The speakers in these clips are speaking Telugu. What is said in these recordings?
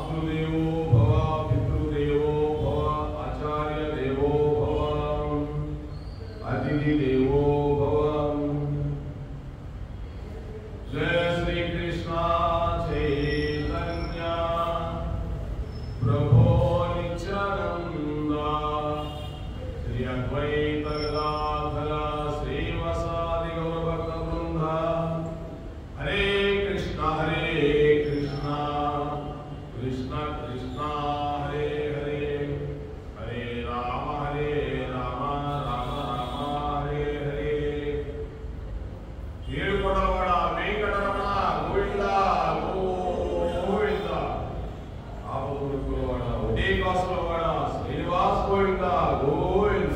मातृदेवो भव, पितृदेवो भव, आचार्य देवो भव, अतिथि देवो भव। जय श्री कृष्ण चैतन्य प्रभो नित्यानंद, श्री अद्वैत गदाधर श्रीवासादि गौर भक्त वृंद। हरे कृष्णा कृष्ण कृष्ण हरे हरे, हरे राम राम राम हरे हरे। ఏడుకొండలవాడ వెంకటరమణ గోవింద గోవింద, ఆపదూరుకులవాడ ఉదయకాసులవాడ శ్రీనివాస్ గోవింద గోవింద,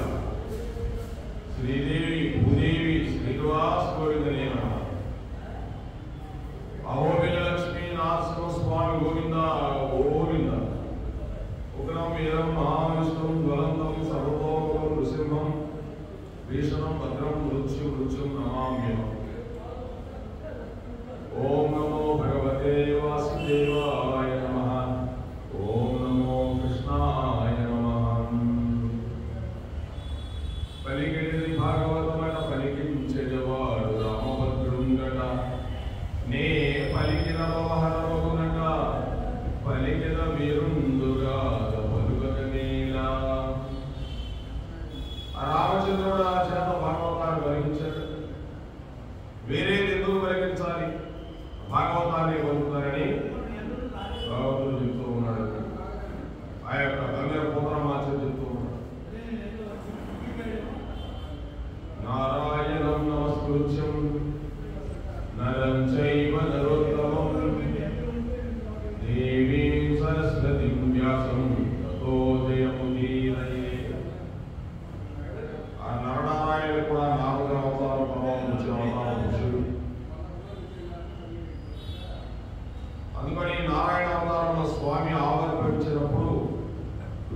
శ్రీదేవి భూదేవి శ్రీనివాస్ గోవిందనే నమః। అహోబిల లక్ష్మీ నరసింహ స్వామి గోవింద గోవింద। ఉగ్రం వీరం మహావిష్ణుం జ్వలంతం సర్వతోముఖం నృసింహం భీషణం భద్రం మృత్యుం నమామ్యహం। ఓం నమో భగవతే వాసుదేవాయ నమః, ఓం నమో కృష్ణాయ నమః। పలికిడిది భాగవతమట పలికించెదవాడు రామభద్రుండట, నే పలికిన వ్యవహారమగునట పలికిన వీరుండుగా పలుకనేలా। రామచంద్రుడు ఆ చేత భాగవతాన్ని వరించాడు। వేరేది ఎందుకు వరించాలి, భాగవతాన్ని పొందుతారని భగవంతుడు చెప్తూ ఉన్నాడు। ఆ యొక్క గంగర పోతనమాచార్యుడు చెప్తూ ఉన్నాడు, నారాయణం నమస్కృత్యం నరం చైవ నరోత్తమం దేవీం సరస్వతిం వ్యాసం తతో జయముదీరయేత్। ఆ నరనారాయణుడు కూడా నాలుగు అవతారం ప్రభావం వచ్చిన అవతారం పురుషుడు। అందుకని నారాయణ అవతారంలో స్వామి ఆవిర్భవించినప్పుడు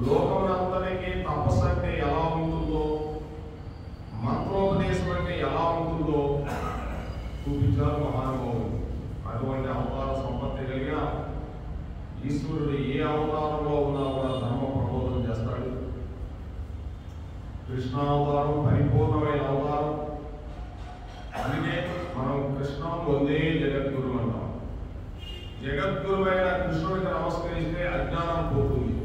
లోకమునందరికీ తపస్సు అంటే ఎలా ఉంటుందో, మంత్రోపదేశం అంటే ఎలా ఉంటుందో చూపించారు మహానుభావులు। అటువంటి అవతార సంపత్తి కలిగిన ఈశ్వరుడు ఏ అవతారంలో ఉన్నా కూడా ధర్మ ప్రబోధం చేస్తాడు। కృష్ణావతారం పరిపూర్ణమైన అవతారం, అందుకే మనం కృష్ణం వందే జగద్గురు అంటాం। జగద్గురువైన కృష్ణుడికి నమస్కరిస్తే అజ్ఞానం పోతుంది।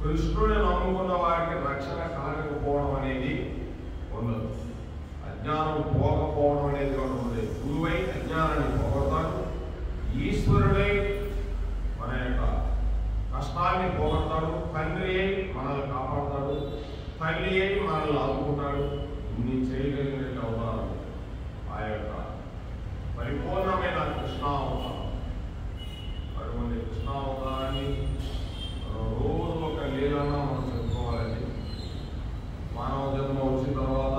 కృష్ణుడిని నమ్ముకున్న వారికి రక్షణ కలగకపోవడం అనేది ఉండదు, అజ్ఞానం పోకపోవడం అనేది ఉండదు। గురువై అజ్ఞానాన్ని పోగొడతాడు, ఈశ్వరుడై మన యొక్క కష్టాన్ని పోగొడతాడు, తండ్రి అయి మనల్ని కాపాడతాడు, తల్లి అయి మనల్ని ఆదుకుంటాడు। ఇన్ని చేయగలిగినట్టు అవతారం ఆ యొక్క పరిపూర్ణమైన కృష్ణావతారం। అటువంటి కృష్ణావతారాన్ని రోజు ఒక లీలగా మనం చెప్పుకోవాలండి। మానవ జన్మ వచ్చిన తర్వాత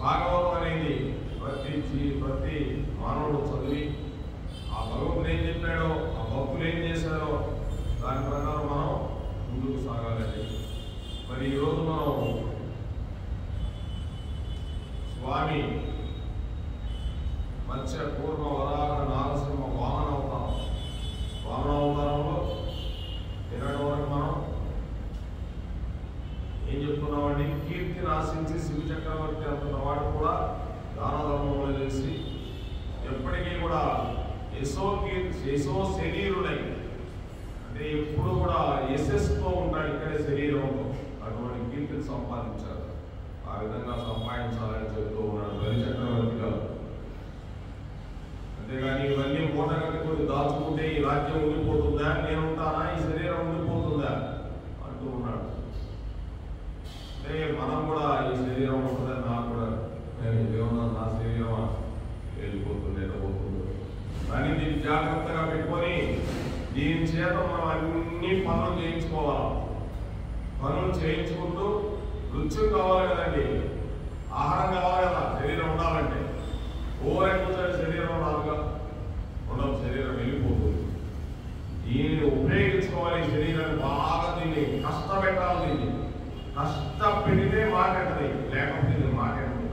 భాగవతం అనేది ప్రతి మానవుడు చదివి ఆ భగవంతుడు ఏం చెప్పాడో, ఆ భక్తులు ఏం చేశారో దాని ప్రకారం మనం ముందుకు సాగాలండి। మరి ఈరోజు మనం స్వామి మత్స్య పూర్వ వరాహ నారసింహ వామన అవతారంలో ఇరవై వరకు మనం ఏం చెప్తున్నామండి, కీర్తిని ఆశించి శివ చక్రవర్తి అంటున్న వాడు కూడా దాన ధర్మంలో చేసి ఎప్పటికీ కూడా యశో శరీరుడై, అంటే ఎప్పుడు కూడా యశస్సుతో ఉంటాడు, ఇక్కడే శరీరంతో అటువంటి కీర్తిని సంపాదించారు। ఆ విధంగా సంపాదించాలని చెప్తూ ఉన్నాడు బలి చక్రవర్తి గారు। అంతేగాని ఇవన్నీ మూట కట్టుకొని దాచుకుంటే ఈ రాజ్యం ఉండిపోతుందా, నేను ఉంటానా, ఈ శరీరం ఉండిపోతుందా అంటూ ఉన్నాడు। అంటే మనం కూడా ఈ శరీరం ఉంటుందని నాకు కూడా నేను ఏమన్నా నా శరీరం వెళ్ళిపోతుంది వెళ్ళిపోతుంది కానీ దీన్ని జాగ్రత్తగా పెట్టుకొని దీని చేత మనం అన్ని పనులు చేయించుకోవాలి। పనులు చేయించుకుంటూ రుచి కావాలి కదండి, ఆహారం కావాలి కదా, శరీరం ఉండాలంటే ఓరెక్కుతాడు శరీరం రాదుగా ఉండదు, శరీరం వెళ్ళిపోతుంది। దీన్ని ఉపయోగించుకోవాలి, శరీరాన్ని బాగా దీన్ని కష్టపెట్టాలి, దీన్ని కష్టపెడితే మాట్లాడుతుంది, లేకపోతే ఇది మాట్లాడుతుంది।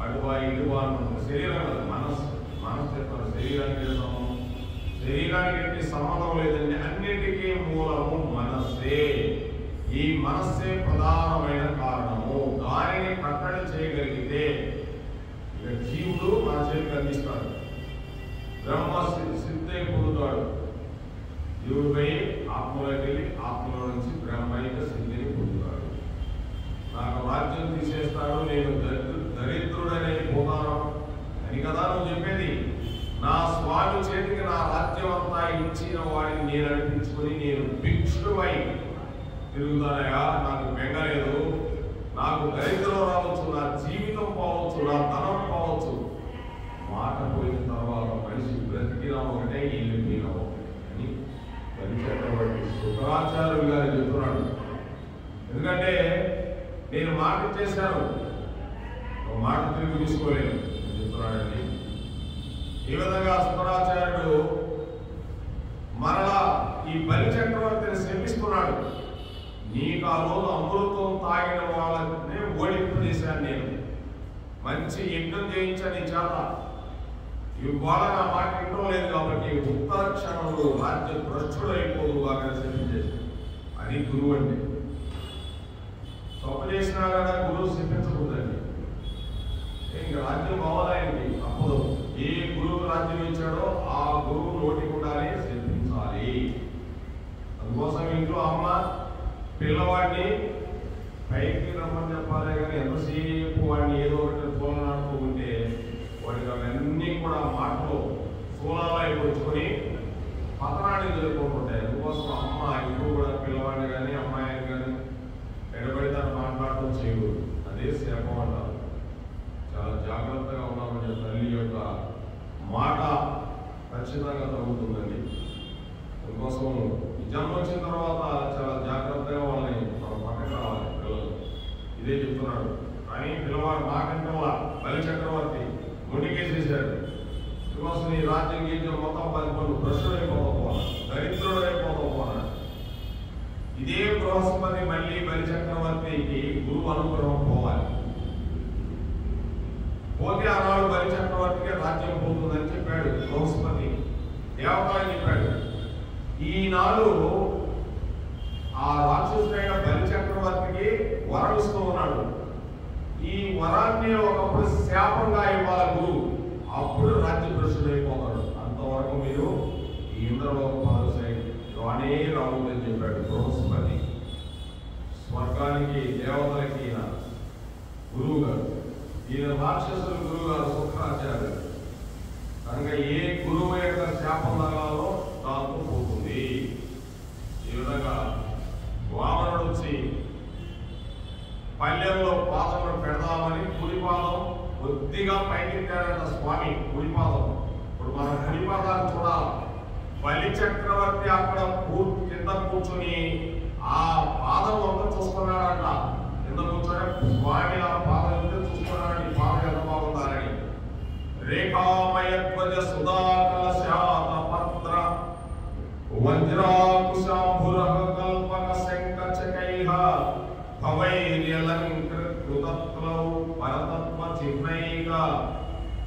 అడువా ఇడువా అంటుంది శరీరం కదా, మనస్సు చెప్పాలి, శరీరానికి శరీరానికి ఎట్టి సంబంధం లేదండి. అన్నిటికీ మూలము మనస్సే. ఈ మనస్సే ప్రధానమైన కారణము. దానిని కట్టడి చేయగలిగితే ఇక జీవుడు మన చేతికి అందిస్తాడు. బ్రహ్మ సిద్ధై పొందుతాడు. జీవుడు పోయి ఆత్మలోకి వెళ్ళి ఆత్మలో నుంచి బ్రహ్మైక సిద్ధిని పొందుతాడు. నాకు రాజ్యం తీసేస్తాడు, నేను దరిద్రుడనే పోతాను అని కదా నువ్వు చెప్పేది. నా స్వామి చేతికి నా రాజ్యం అంతా ఇచ్చిన వాడిని నేను అనిపించుకొని నేను భిక్షుడై తిరుగుతానయా. నాకు బెంగలేదు. నాకు దరిద్రం రావచ్చు, నా జీవితం పోవచ్చు, నా ధనం పోవచ్చు. మాట పోయిన తర్వాత మనిషి బ్రతికినా ఒకటే, వెళ్ళిపోయినా ఒకటే అని చక్రవర్తి శుక్రాచార్యులు గారు చెప్తున్నాడు. ఎందుకంటే నేను మాట ఇచ్చేశాను, మాట తిరిగి తీసుకోలేను చెప్తున్నాడండి. ఈ విధంగా శుక్రాచార్యుడు మరలా ఈ బలి చక్రవర్తిని శపిస్తున్నాడు. నీకు ఆ రోజు అమృతం తాగిన వాళ్ళనే ఓడింపజేశాను నేను. మంచి యజ్ఞం చేయించాను నీ చేత. ఇవి కూడా నా మాట ఇంట్లో లేదు కాబట్టి ఉత్తర క్షణంలో రాజ్య భ్రష్టుడు అయిపోదు బాగా శపించేశాను. అది గురువు అంటే. తప్పు చేసినా కదా గురువు శపించకూడదండి. ఇంకా రాజ్యం కావాలండి. అప్పుడు ఏ గురువు రాజ్యం ఇచ్చాడో ఆ గురువు నోటికి ఉండాలి, శపించాలి. అందుకోసం ఇంట్లో అమ్మ పిల్లవాడిని పైకి రమ్మని చెప్పాలి కానీ ఎంతసేపు వాడిని ఏదో ఒకటి తోలనాడుతూ ఉంటే వాడికి అవన్నీ కూడా మాటలు సోలాలు అయిపోయి పతనాన్ని జరుపుకుంటుంటాయి. అందుకోసం అమ్మ ఇప్పుడు కూడా పిల్లవాడిని కానీ అమ్మాయిని కానీ ఎడబడితే మాట్లాడటం చేయకూడదు. అదే శాపం అంటారు. చాలా జాగ్రత్తగా ఉన్నామని తల్లి యొక్క మాట ఖచ్చితంగా తగ్గుతుందండి. అందుకోసం ఈ జన్మ వచ్చిన తర్వాత చాలా జాగ్రత్తగా వాళ్ళని మనం పక్కన రావాలి పిల్లలు. ఇదే చెప్తున్నాడు. కానీ పిల్లవాడు మాకంటే బలి చక్రవర్తి మొండికేసేసాడు. అందుకోసం ఈ రాజ్యం గీజ్యం మొత్తం 10 పనులు భ్రష్టుడైపోతా దరిద్రుడైపోతా. ఇదే బృహస్పతి మళ్ళీ బలి చక్రవర్తికి గురువు అనుగ్రహం పోవాలి. పోతే ఆనాడు బలి చక్రవర్తికి రాజ్యం పోతుందని చెప్పాడు బృహస్పతి. దేవతలు చెప్పాడు. ఈనాడు ఆ రాక్షసుడైన బలి చక్రవర్తికి వరం ఇస్తూ ఉన్నాడు. ఈ వరాన్ని ఒకప్పుడు శాపంగా ఇవ్వాలి గురువు. అప్పుడు రాజ్య భ్రష్టుడైపోతాడు. అంతవరకు మీరు ఈ ఇంద్రలోక పాదశై రానే రావద్దని చెప్పాడు బృహస్పతి. స్వర్గానికి దేవతలకి ఈయన గురువు గారు. ఈయన రాక్షసుల గురువు గారు శుక్రాచార్యుడు. కనుక ఏ గురువు యొక్క శాపం తగాలో దాంతో పోతుంది. ఈ విధంగా వామనుడు వచ్చి పల్లెల్లో పాదములు పెడదామని కుడిపాదం కొద్దిగా పైకెత్తాడంట స్వామి. కుడిపాదం ఇప్పుడు మనం కుడిపాదాన్ని చూడాలి. బలి చక్రవర్తి అక్కడ కింద కూర్చొని ఆ పాదం అంతా చూస్తున్నాడంట. కింద కూర్చొని స్వామి ఆ పాదం ఎంత చూస్తున్నాడని, పాదం ఎంత బాగుంటారని. రేఖామయ ధ్వజ సుధాకల శాత పత్ర వజ్రాకుశాంభురః కల్పక శంఖచకైః భవైర్యలంకృతత్వౌ పరతత్వ చిహ్నైః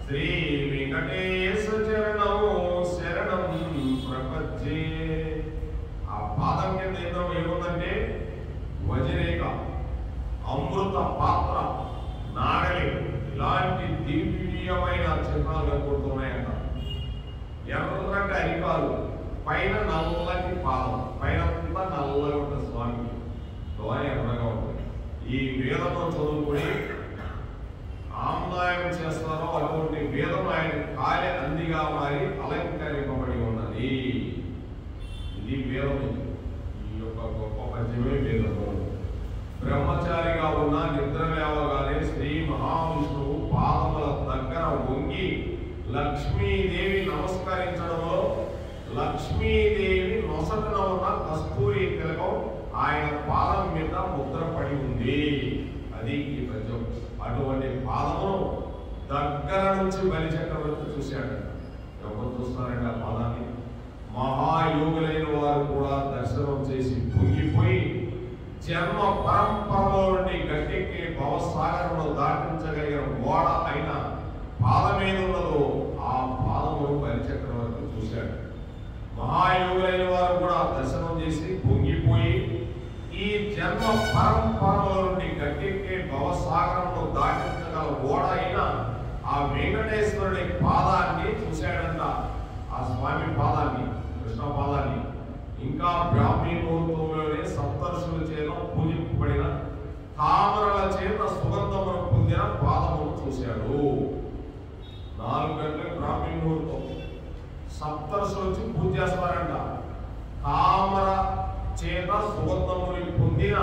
శ్రీ వెంకటేశ చరణం శరణం ప్రపంచే. ఆ పాదం కింద ఏముందంటే వజ్రేఖ, అమృత పాత్ర, నాగలి ఇలాంటి దివ్యమైన చిహ్నాలు కనబడుతున్నాయంట. ఎర్రటి అరికాలు, పైన నల్లటి పాదం, పైన నల్లగా ఉంటుంది స్వామికి, లోన ఎర్రగా ఉంటుంది. ఈ వేదం చదువుకొని ఆమ్నాయం చేస్తారో అటువంటి వేదం ఆయన కాలి అందిగా మారి అలంకరింపబడి ఉన్నది. ఇది వేదం. ఈ యొక్క గొప్ప పద్యమే వేదము. బ్రహ్మచారిగా ఉన్న నిద్ర లేవగానే శ్రీ మహావిష్ణువు పాదముల దగ్గర వంగి లక్ష్మీదేవి నమస్కరించడంలో లక్ష్మీదేవి నొసటన ఉన్న కస్తూరి తిలకం ఆయన పాదం మీద ముద్రపడి ఉంది. అది ఈ పద్యం. అటువంటి పాదమును దగ్గర నుంచి బలి చక్రవర్తి చూశాడు. ఎవరు చూస్తారండి ఆ పాదాన్ని? మహాయోగులైన వారు కూడా దర్శనం చేసి పొంగిపోయి జన్మ పరంపరలో నుండి గట్టెక్కి భవసాగరంలో దాటించగలిగిన గోడ అయిన పాదం ఏదున్నదో ఆ పాదమును బలి చక్రవర్తి చూశాడు. జన్మ పరంపరల నుండి గట్టెక్కే భవసాగరంలో దాటించగల ఓడ అయిన ఆ వెంకటేశ్వరుడి పాదాన్ని చూశాడంట. ఆ స్వామి పాదాన్ని, కృష్ణ పాదాన్ని. ఇంకా బ్రాహ్మీ ముహూర్తంలోనే సప్తర్షుల చేత పూజింపబడిన తామరల చేత సుగంధమును పొందిన పాదమును చూశాడు. 4 గంటలకు బ్రాహ్మీ ముహూర్తం, సప్తర్షులు వచ్చి పూజ చేస్తారంట. తామర చేత సుగంధముని పొందిన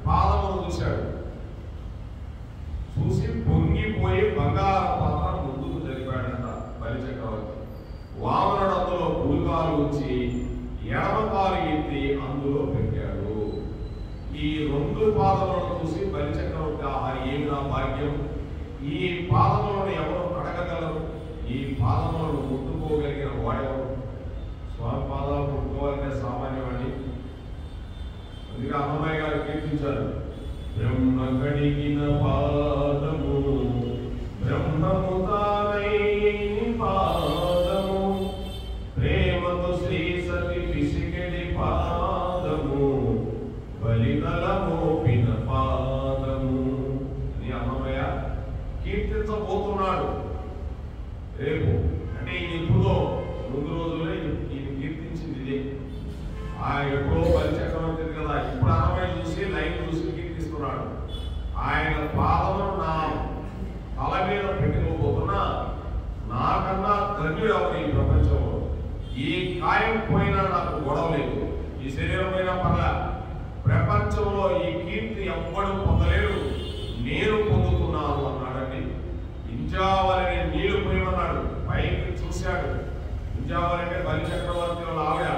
పాదమును చూశాడు. చూసి పొంగిపోయి బంగారు పాత్ర ముందుకు జరిపాడంట బలిచక్రవర్తి. వామనుడు అందులో పురుగాలు ఉంచి ఎడమ కాలు ఎత్తి అందులో పెట్టాడు. ఈ 2 పాదములను చూసి బలిచక్రవర్తి, ఆహా ఏమి నా భాగ్యం, ఈ పాదములను ఎవరు కడగగలరు, ఈ పాదములను ముట్టుకోగలిగిన వాడెవరు? స్వామి పాదాలు ముట్టుకోవాలంటే సామాన్యవాడి. అందుకే అన్నమయ్య గారు కీర్తించారు, బ్రహ్మ కడిగిన పాదము బ్రహ్మము తానై పాదము, ప్రేమతో శ్రీ సతి పిసికెడి పాదము, బలితల మోపిన పాదము అని అన్నమయ్య కీర్తించబోతున్నాడు రేపు. అంటే ఈయన ఎప్పుడో ముందు రోజుల్లో ఈయన కీర్తించింది ఇదే. ఆయన ఎప్పుడో బలిచక్రవర్తి కదా, ఇప్పుడు అన్నమయ్య చూసి లైన్ చూసి కీర్తిస్తున్నాడు. ఆయన పాదము నా తల మీద పెట్టుకోబోతున్నా, నాకన్నా ధన్యుడు ఎవరు ఈ ప్రపంచంలో. ఈ కాయం పోయినా నాకు గొడవ లేదు, ఈ శరీరం పోయినా పర్లే, ప్రపంచంలో ఈ కీర్తి ఎవ్వడు పొందలేడు, నేను పొందుతున్నాను అన్నాడండి. ఇంజావలని నీళ్లు పోయమన్నాడు, పైకి చూశాడు. ఇంజావలంటే బలిచక్రవర్తి వాళ్ళ ఆవిడ.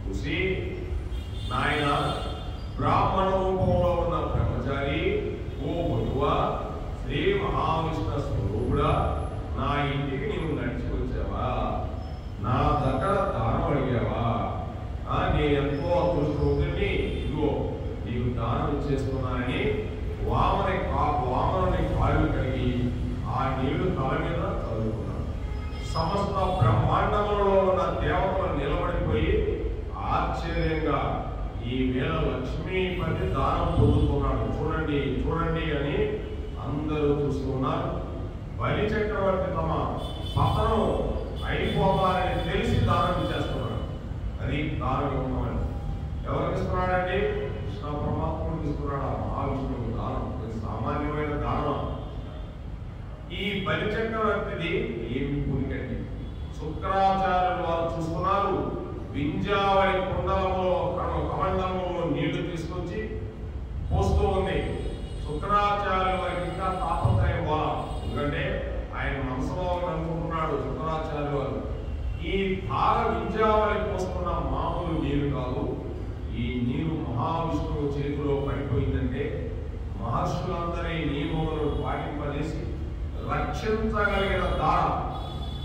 చూసి, నాయన బ్రాహ్మణ రూపంలో ఉన్న బ్రహ్మచారి, ఓ వధువా, శ్రీ మహావిష్ణు స్వరూపుడా, నా ఇంటికి నీవు నడిచి వచ్చావా, నా దగ్గర దానం అడిగావా, నేను ఎంతో అదృష్టవంతుడిని, ఇదిగో నీకు దానం ఇచ్చేస్తున్నానని వామనుని కాళ్ళు కడిగి ఆ నీళ్లు తల మీద చదువుకున్నాడు. సమస్త బ్రహ్మాండములలో ఉన్న దేవతలు నిలబడిపోయి ఆశ్చర్యంగా ఈ వేళ లక్ష్మీపతి దానం పొందుతున్నాడు, చూడండి చూడండి అని అందరూ చూస్తున్నారు. బలి చక్రవర్తి తమ పతనం అయిపోతారని తెలిసి దానం ఇచ్చేస్తున్నాడు. అది దానం ఇవ్వమని ఎవరికి ఇస్తున్నాడండి? కృష్ణ పరమాత్ముడికి ఇస్తున్నాడు. ఆ మహావిష్ణువుకి దానం, ఇది సామాన్యమైన దానం. ఈ బలి చక్రవర్తిది ఏమి పూరికండి. శుక్రాచార్యులు వారు చూస్తున్నారు. వింజావళి కుండలములో కమండలంలో నీళ్లు తీసుకొచ్చి పోస్తూ ఉంది. శుక్రాచార్యుల వారికి ఇంకా తాపత్రయం పోలా, ఎందుకంటే ఆయన మనసులో అనుకుంటున్నాడు శుక్రాచార్యుల వారు, ఈ ధార వింజావళి పోస్తున్న మామూలు నీరు కాదు, ఈ నీరు మహావిష్ణువు చేతిలో పడిపోయిందంటే మహర్షులందరి నియమములను పాటింపజేసి రక్షించగలిగిన దార.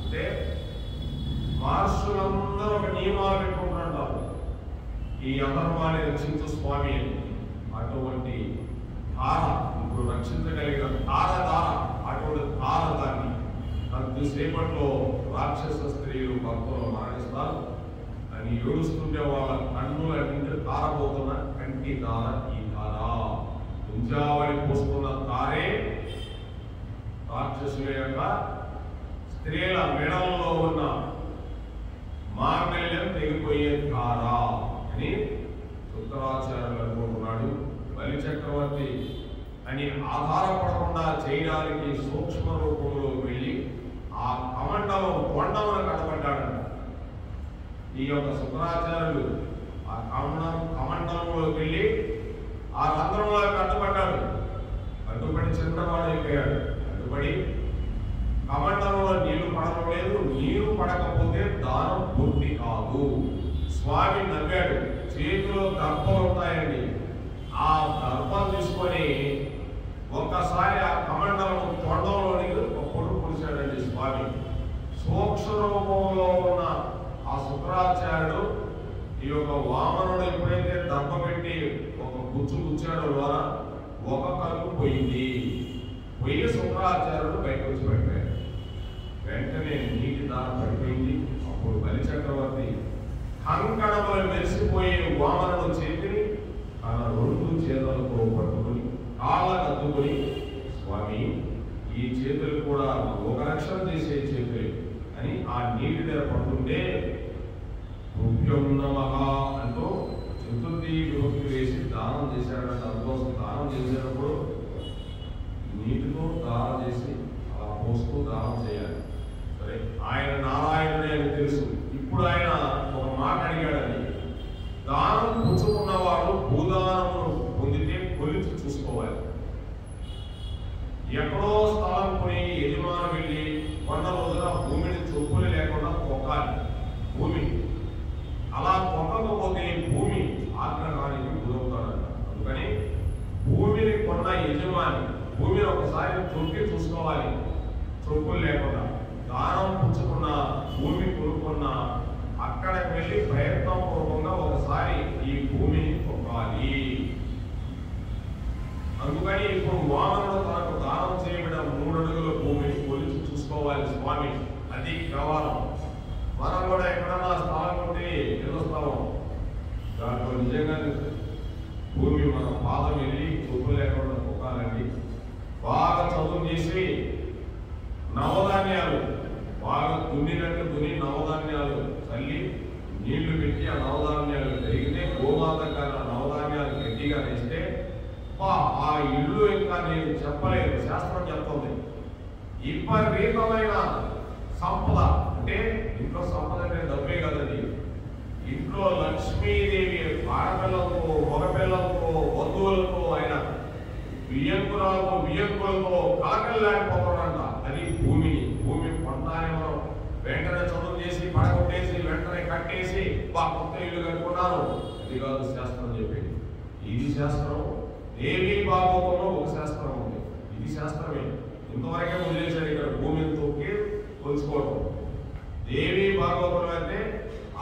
అంటే మహర్షులందరూ ఒక నియమాలు పెట్టుకుంటుంటారు, ఈ అధర్మాన్ని రక్షించు స్వామి అని. అటువంటి ధార ఇప్పుడు రక్షించగలిగిన దార, అటువంటి ధార దాన్ని కొద్దిసేపట్లో రాక్షస స్త్రీలు భక్తులు మరణిస్తారు అని ఏడుస్తుంటే వాళ్ళ కన్నుల నుండి తారబోతున్న కంటి దార ఈ ధార. కుంజావళి పోస్తున్న తారే రాక్షసుల యొక్క స్త్రీల మెడల్లో ఉన్న మాంగళ్యం తెగిపోయే ధార అని శుక్రాచార్యులు అనుకుంటున్నాడు. బలి చక్రవర్తి అని ఆధారపడకుండా చేయడానికి సూక్ష్మ రూపంలో వెళ్ళి ఆ కమండలం కొండమును కట్టబడ్డాడు. ఈ యొక్క శుక్రాచార్యులు ఆ కమండలంలోకి వెళ్ళి ఆ రంధ్రంలో కట్టబడ్డాడు. అడ్డుపడి చిన్నవాడు అయిపోయాడు. అడ్డుపడి కమండలంలో నీళ్లు పడడం లేదు, నీరు పడకపోతే దానం పూర్తి కాదు. స్వామి నవ్వాడు. చేతిలో దర్భలు ఉంటాయండి, ఆ దర్భం తీసుకొని ఒక్కసారి ఆ కమండలం తొండంలోనికి ఒక పొడుగు పొడిచాడండి స్వామి. సూక్ష్మ రూపంలో ఉన్న ఆ శుక్రాచార్యుడు ఈ యొక్క వామనుడు ఎప్పుడైతే దర్భ పెట్టి ఒక గుచ్చు గుచ్చాడో ద్వారా ఒక కలుపు పోయింది. పోయి శుక్రాచార్యుడు బయటకు వచ్చి పడిపోయాడు. వెంటనే నీటి దారం పడిపోయింది. అప్పుడు బలి చక్రవర్తి కంకణములు మెరిసిపోయే వామనుడు చేతిని తన ఈ చేతులు కూడా లోకరక్షణ చేసే చేతులు అని ఆ నీటి దగ్గర పడుతుంటే తుభ్యం నమః అంటూ చతుర్థి విభక్తి వేసి దానం చేశాడంటే అందుకోసం దానం చేసేటప్పుడు నీటితో దానం చేసి అలా పోస్తూ దానం చేయాలి. సరే, ఆయన నారాయణుడే అని తెలుసు. ఇప్పుడు ఆయన ఒక మాట అడిగాడని, దానం పుచ్చుకున్నవాడు భూదానమును పొందితే కొలిచి చూసుకోవాలి. ఎక్కడో స్థలం కొని యజమాని వెళ్ళి 100 రోజుల భూమిని చొప్పులు లేకుండా తొక్కాలి. భూమి అలా తొక్కకపోతే భూమి ఆగ్రహానికి గురవుతాడంట. అందుకని భూమిని కొన్న యజమాని భూమిని ఒకసారి తొక్కి చూసుకోవాలి, చొప్పులు లేకుండా. దానం పుచ్చుకున్న భూమి కొనుక్కున్న అక్కడికి వెళ్ళి ప్రయత్నం పూర్వకంగా ఒకసారి ఈ భూమిని తొక్కాలి. అందుకని ఇప్పుడు వామనుడు తనకు దానం చేయబడిన 3 అడుగుల భూమిని కొలిచి చూసుకోవాలి స్వామి. అది కావాలం. మనం కూడా ఎక్కడన్నా స్థలం ఉంటే ఏదో స్థలం దాంట్లో నిజంగా భూమి మన పాదం వెళ్ళి చొప్పు లేకుండా తొక్కాలండి. బాగా చదువు చేసి నవధాన్యాలు బాగా దున్నినట్టు దున్ని నవధాన్యాలు చల్లి నీళ్లు పెట్టి ఆ నవధాన్యాలు పెరిగితే గోమాత కన్నా నవధాన్యాలు గట్టిగా వేస్తే ఆ ఇల్లు ఇంకా నేను చెప్పలేదు, శాస్త్రం చెప్తుంది. విపరీతమైన సంపద. అంటే ఇంట్లో సంపద అంటే డబ్బే కదండి. ఇంట్లో లక్ష్మీదేవి ఆడపిల్లలతో మగపిల్లలతో బంధువులతో ఆయన వియ్యంకురాలతో వియ్యంకులతో కలకల్లాడిపోతాడంట. అది భూమిని భూమి పంటాన్ని మనం వెంటనే చదువు చేసి పడగొట్టేసి వెంటనే కట్టేసి కొత్త ఇల్లు కట్టుకున్నాను. అది కాదు శాస్త్రం చెప్పింది. ఇది శాస్త్రం. దేవీ భాగవతంలో ఒక శాస్త్రం ఉంది. ఇది శాస్త్రమే. ఇంతవరకే వదిలేశాడు ఇక్కడ భూమిని తొక్కి కొలుచుకోవడం. దేవీ భాగవతం అయితే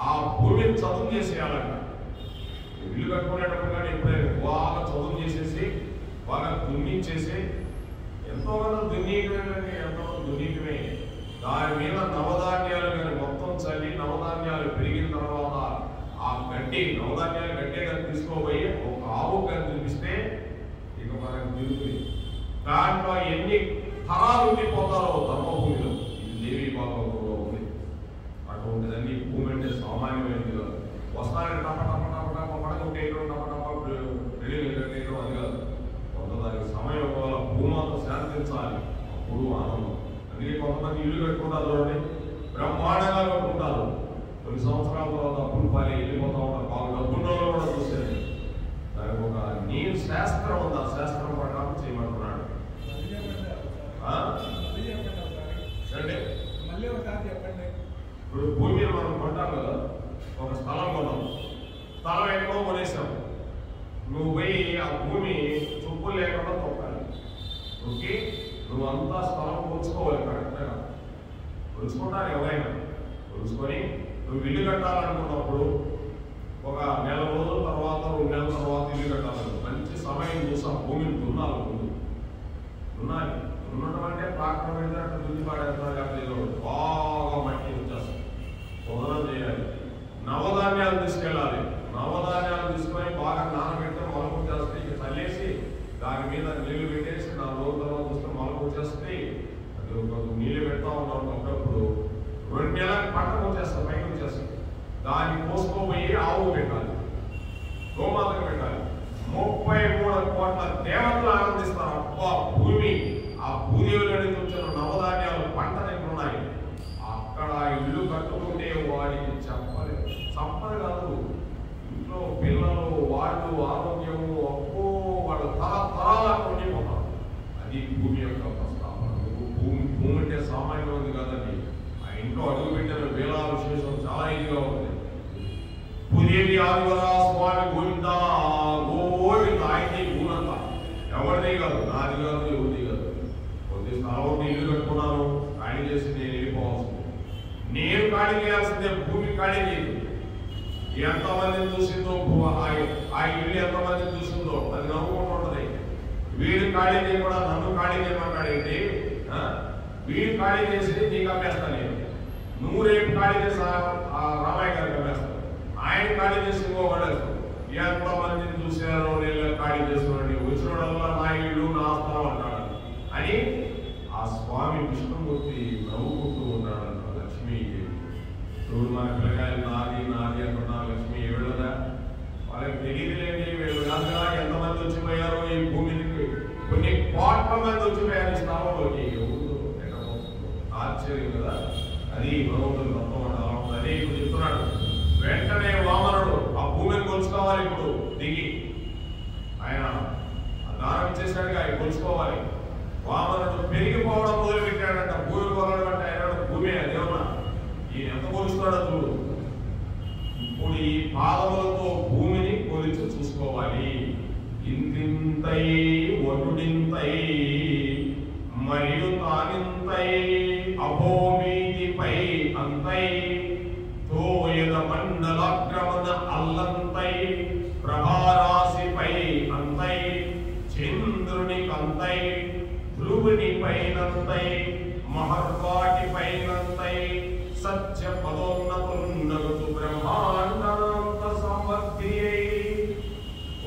ఆ భూమిని చదువు చేసేయాలంట. ఇల్లు కట్టుకునేటప్పుడు కానీ ఎప్పుడైనా బాగా చదువు చేసేసి బాగా దున్నించేసి ఎంతోమంది దున్నీయటమే ఎంతోమంది దున్నీయటమే దాని మీద నవధాన్యాలు కానీ మొత్తం చల్లి నవధాన్యాలు పెరిగిన తర్వాత ఆ గడ్డి నవధాన్యాలు గడ్డే కానీ తీసుకోబోయి ఒక ఆవు కానీ తినిపిస్తే ఇక మనకు తిరుగుతుంది. దాంట్లో ఎన్ని తరాలు ఉండిపోతారో ధర్మభూమిలో. ఇది దేవీ భాగవతంలో ఉంది. అటువంటిదన్నీ భూమి అంటే సామాన్యమైనది కాదు. వస్తారని టప టప టప టప పడగొట్టేయడం టప టప కట్టేయడం అది కాదు. కొంతదానికి సమయం వల్ల భూమాత శాంతించాలి, అప్పుడు ఆనందం. అందుకే కొంతమంది ఇల్లు కట్టుకుంటారు చూడండి, బ్రహ్మాండంగా కట్టుకుంటారు. కొన్ని సంవత్సరాల తర్వాత అప్పులు పాలి వెళ్ళిపోతా ఉంటారు. బాగా డబ్బున్న కూడా చూసేది. దానికి ఒక నీరు శాస్త్రం ఉంది. ఆ శాస్త్రం ప్రకారం చేయమంటున్నాడు. ఇప్పుడు భూమిని మనం కొంటాం కదా, ఒక స్థలం కొన్నాం. స్థలం ఎక్కడో కొనేసాం. నువ్వు పోయి ఆ భూమి చొప్పులు లేకుండా తొక్కాలి. తొక్కి నువ్వు అంతా స్థలం కొలుచుకోవాలి. కరెక్ట్గా కొలుచుకుంటాను ఎవరైనా. కొలుచుకొని నువ్వు ఇల్లు కట్టాలనుకున్నప్పుడు ఒక 1 నెల రోజుల తర్వాత 2 నెలల తర్వాత ఇల్లు కట్టాలను మంచి సమయం చూసి ఆ భూమిని దున్నాలి. ముందు దున్నాలి. దున్నడం అంటే ట్రాక్టర్ మీద అట్లా దున్ని పాడేస్తారు. లేకపోతే బాగా మట్టి వచ్చేస్తుంది. పొదనం చేయాలి. నవధాన్యాలు తీసుకెళ్ళాలి. నవధాన్యాలు తీసుకొని బాగా నానబెట్టి మొలక వచ్చేస్తే ఇక చల్లేసి దాని మీద నీళ్లు పెట్టేసి 4 రోజుల తర్వాత చూస్తే మొలక వచ్చేస్తే అది ఒక నీళ్ళు పెడతా ఉన్నాం. అప్పుడప్పుడు 2 నెలలకు పంట వచ్చేస్తాం, పైకి వచ్చేస్తాం. దాన్ని పోసుకోబోయి ఆవు పెట్టాలి, గోమాతకు పెట్టాలి. 33 కోట్ల దేవతలు ఆనందిస్తారు. అబ్బా భూమి, ఆ భూదేవుల నుంచి వచ్చిన నవధాన్యాలు పంట దగ్గర ఉన్నాయి. అక్కడ ఇల్లు కట్టుకుంటే వాడికి చెప్పలేదు. సంపద కాదు, ఇంట్లో పిల్లలు వాళ్ళు ఆరోగ్యము అప్పో వాళ్ళు తరతరాల ఉండిపోతారు. అది భూమి యొక్క ప్రస్తావన. భూమి అంటే సామాన్యమైనది కాదండి. ఆ ఇంట్లో అడుగు పెట్టిన వేళ విశేషం చాలా ఇదిగా ఉంది. భూదేవి ఆదివరా స్వామి గోవిందా గోవింద. ఆయనది భూమంతా ఎవరిది కాదు, నాది కాదు, ఎవరిది కాదు. కొద్ది స్థలం ఇల్లు కట్టుకున్నాను, ఖాళీ చేసి నేను వెళ్ళిపోవాల్సింది. నేను ఖాళీ చేయాల్సిందే, భూమి ఖాళీ చేయదు. ఎంతమందిని చూసిందో ఆ ఇల్లు ఎంతమందిని చూసిందో అది నవ్వుకుంటుంటది. వీడు ఖాళీ చేయకుండా నన్ను ఖాళీ చేయమంటాడేంటి? వీడు ఖాళీ చేసి నీకు అమ్మేస్తాను నేను. నువ్వు రేపు ఖాళీ చేసి ఆ రామయ్య గారికి అమ్మేస్తాను. ఆయన ఖాళీ చేసి ఇంకో పడేస్తాను. ఎంతమందిని చూసారో నేను ఖాళీ చేసుకోండి, వచ్చినోడల్లా నా ఇల్లు నా స్థలం అంటాడు అని ఆ స్వామి విష్ణుమూర్తి నవ్వుకుంటూ ఉన్నాడంట లక్ష్మీదేవి. చూడు మన పిల్లకాయలు నాది నాది అంటున్నా లక్ష్మి ఎవరుదా వాళ్ళకి తెలియదులేండి, వీళ్ళు కాదుగా ఎంతమంది వచ్చిపోయారో ఈ భూమికి, కొన్ని కోట్ల మంది వచ్చిపోయారు ఈ స్థానంలోకి. ఆశ్చర్యం కదా, అది భగవంతుడు తత్వం అంటే అలా ఉంది. అదే ఇప్పుడు చెప్తున్నాడు. వెంటనే వామనుడు ఆ భూమిని కొలుసుకోవాలి. ఇప్పుడు దిగి ఆయన దానం ఇచ్చేసాడుగా, ఆయన కొలుసుకోవాలి. వామనుడు పెరిగిపోవడం మొదలు పెట్టాడంట. భూమి కొలడం అంటే ఆయన భూమి అదేమన్నా ఈయన ఎంత కొలుస్తాడో చూడు. ఇప్పుడు ఈ పాదములతో భూమిని కొలిచి చూసుకోవాలి. ఇంతింతై వటుడింతై మరియు తానింతై అభోమీతిపై అంతై తోయద మండలాగ్రమణ అల్లంతై ప్రభారాశిపై అంతై చంద్రుని కంతై ధ్రువుని పైనంతై మహర్వాటి పైనంతై సత్య పదోన్నతున్నతు బ్రహ్మాండాంత సమర్థి.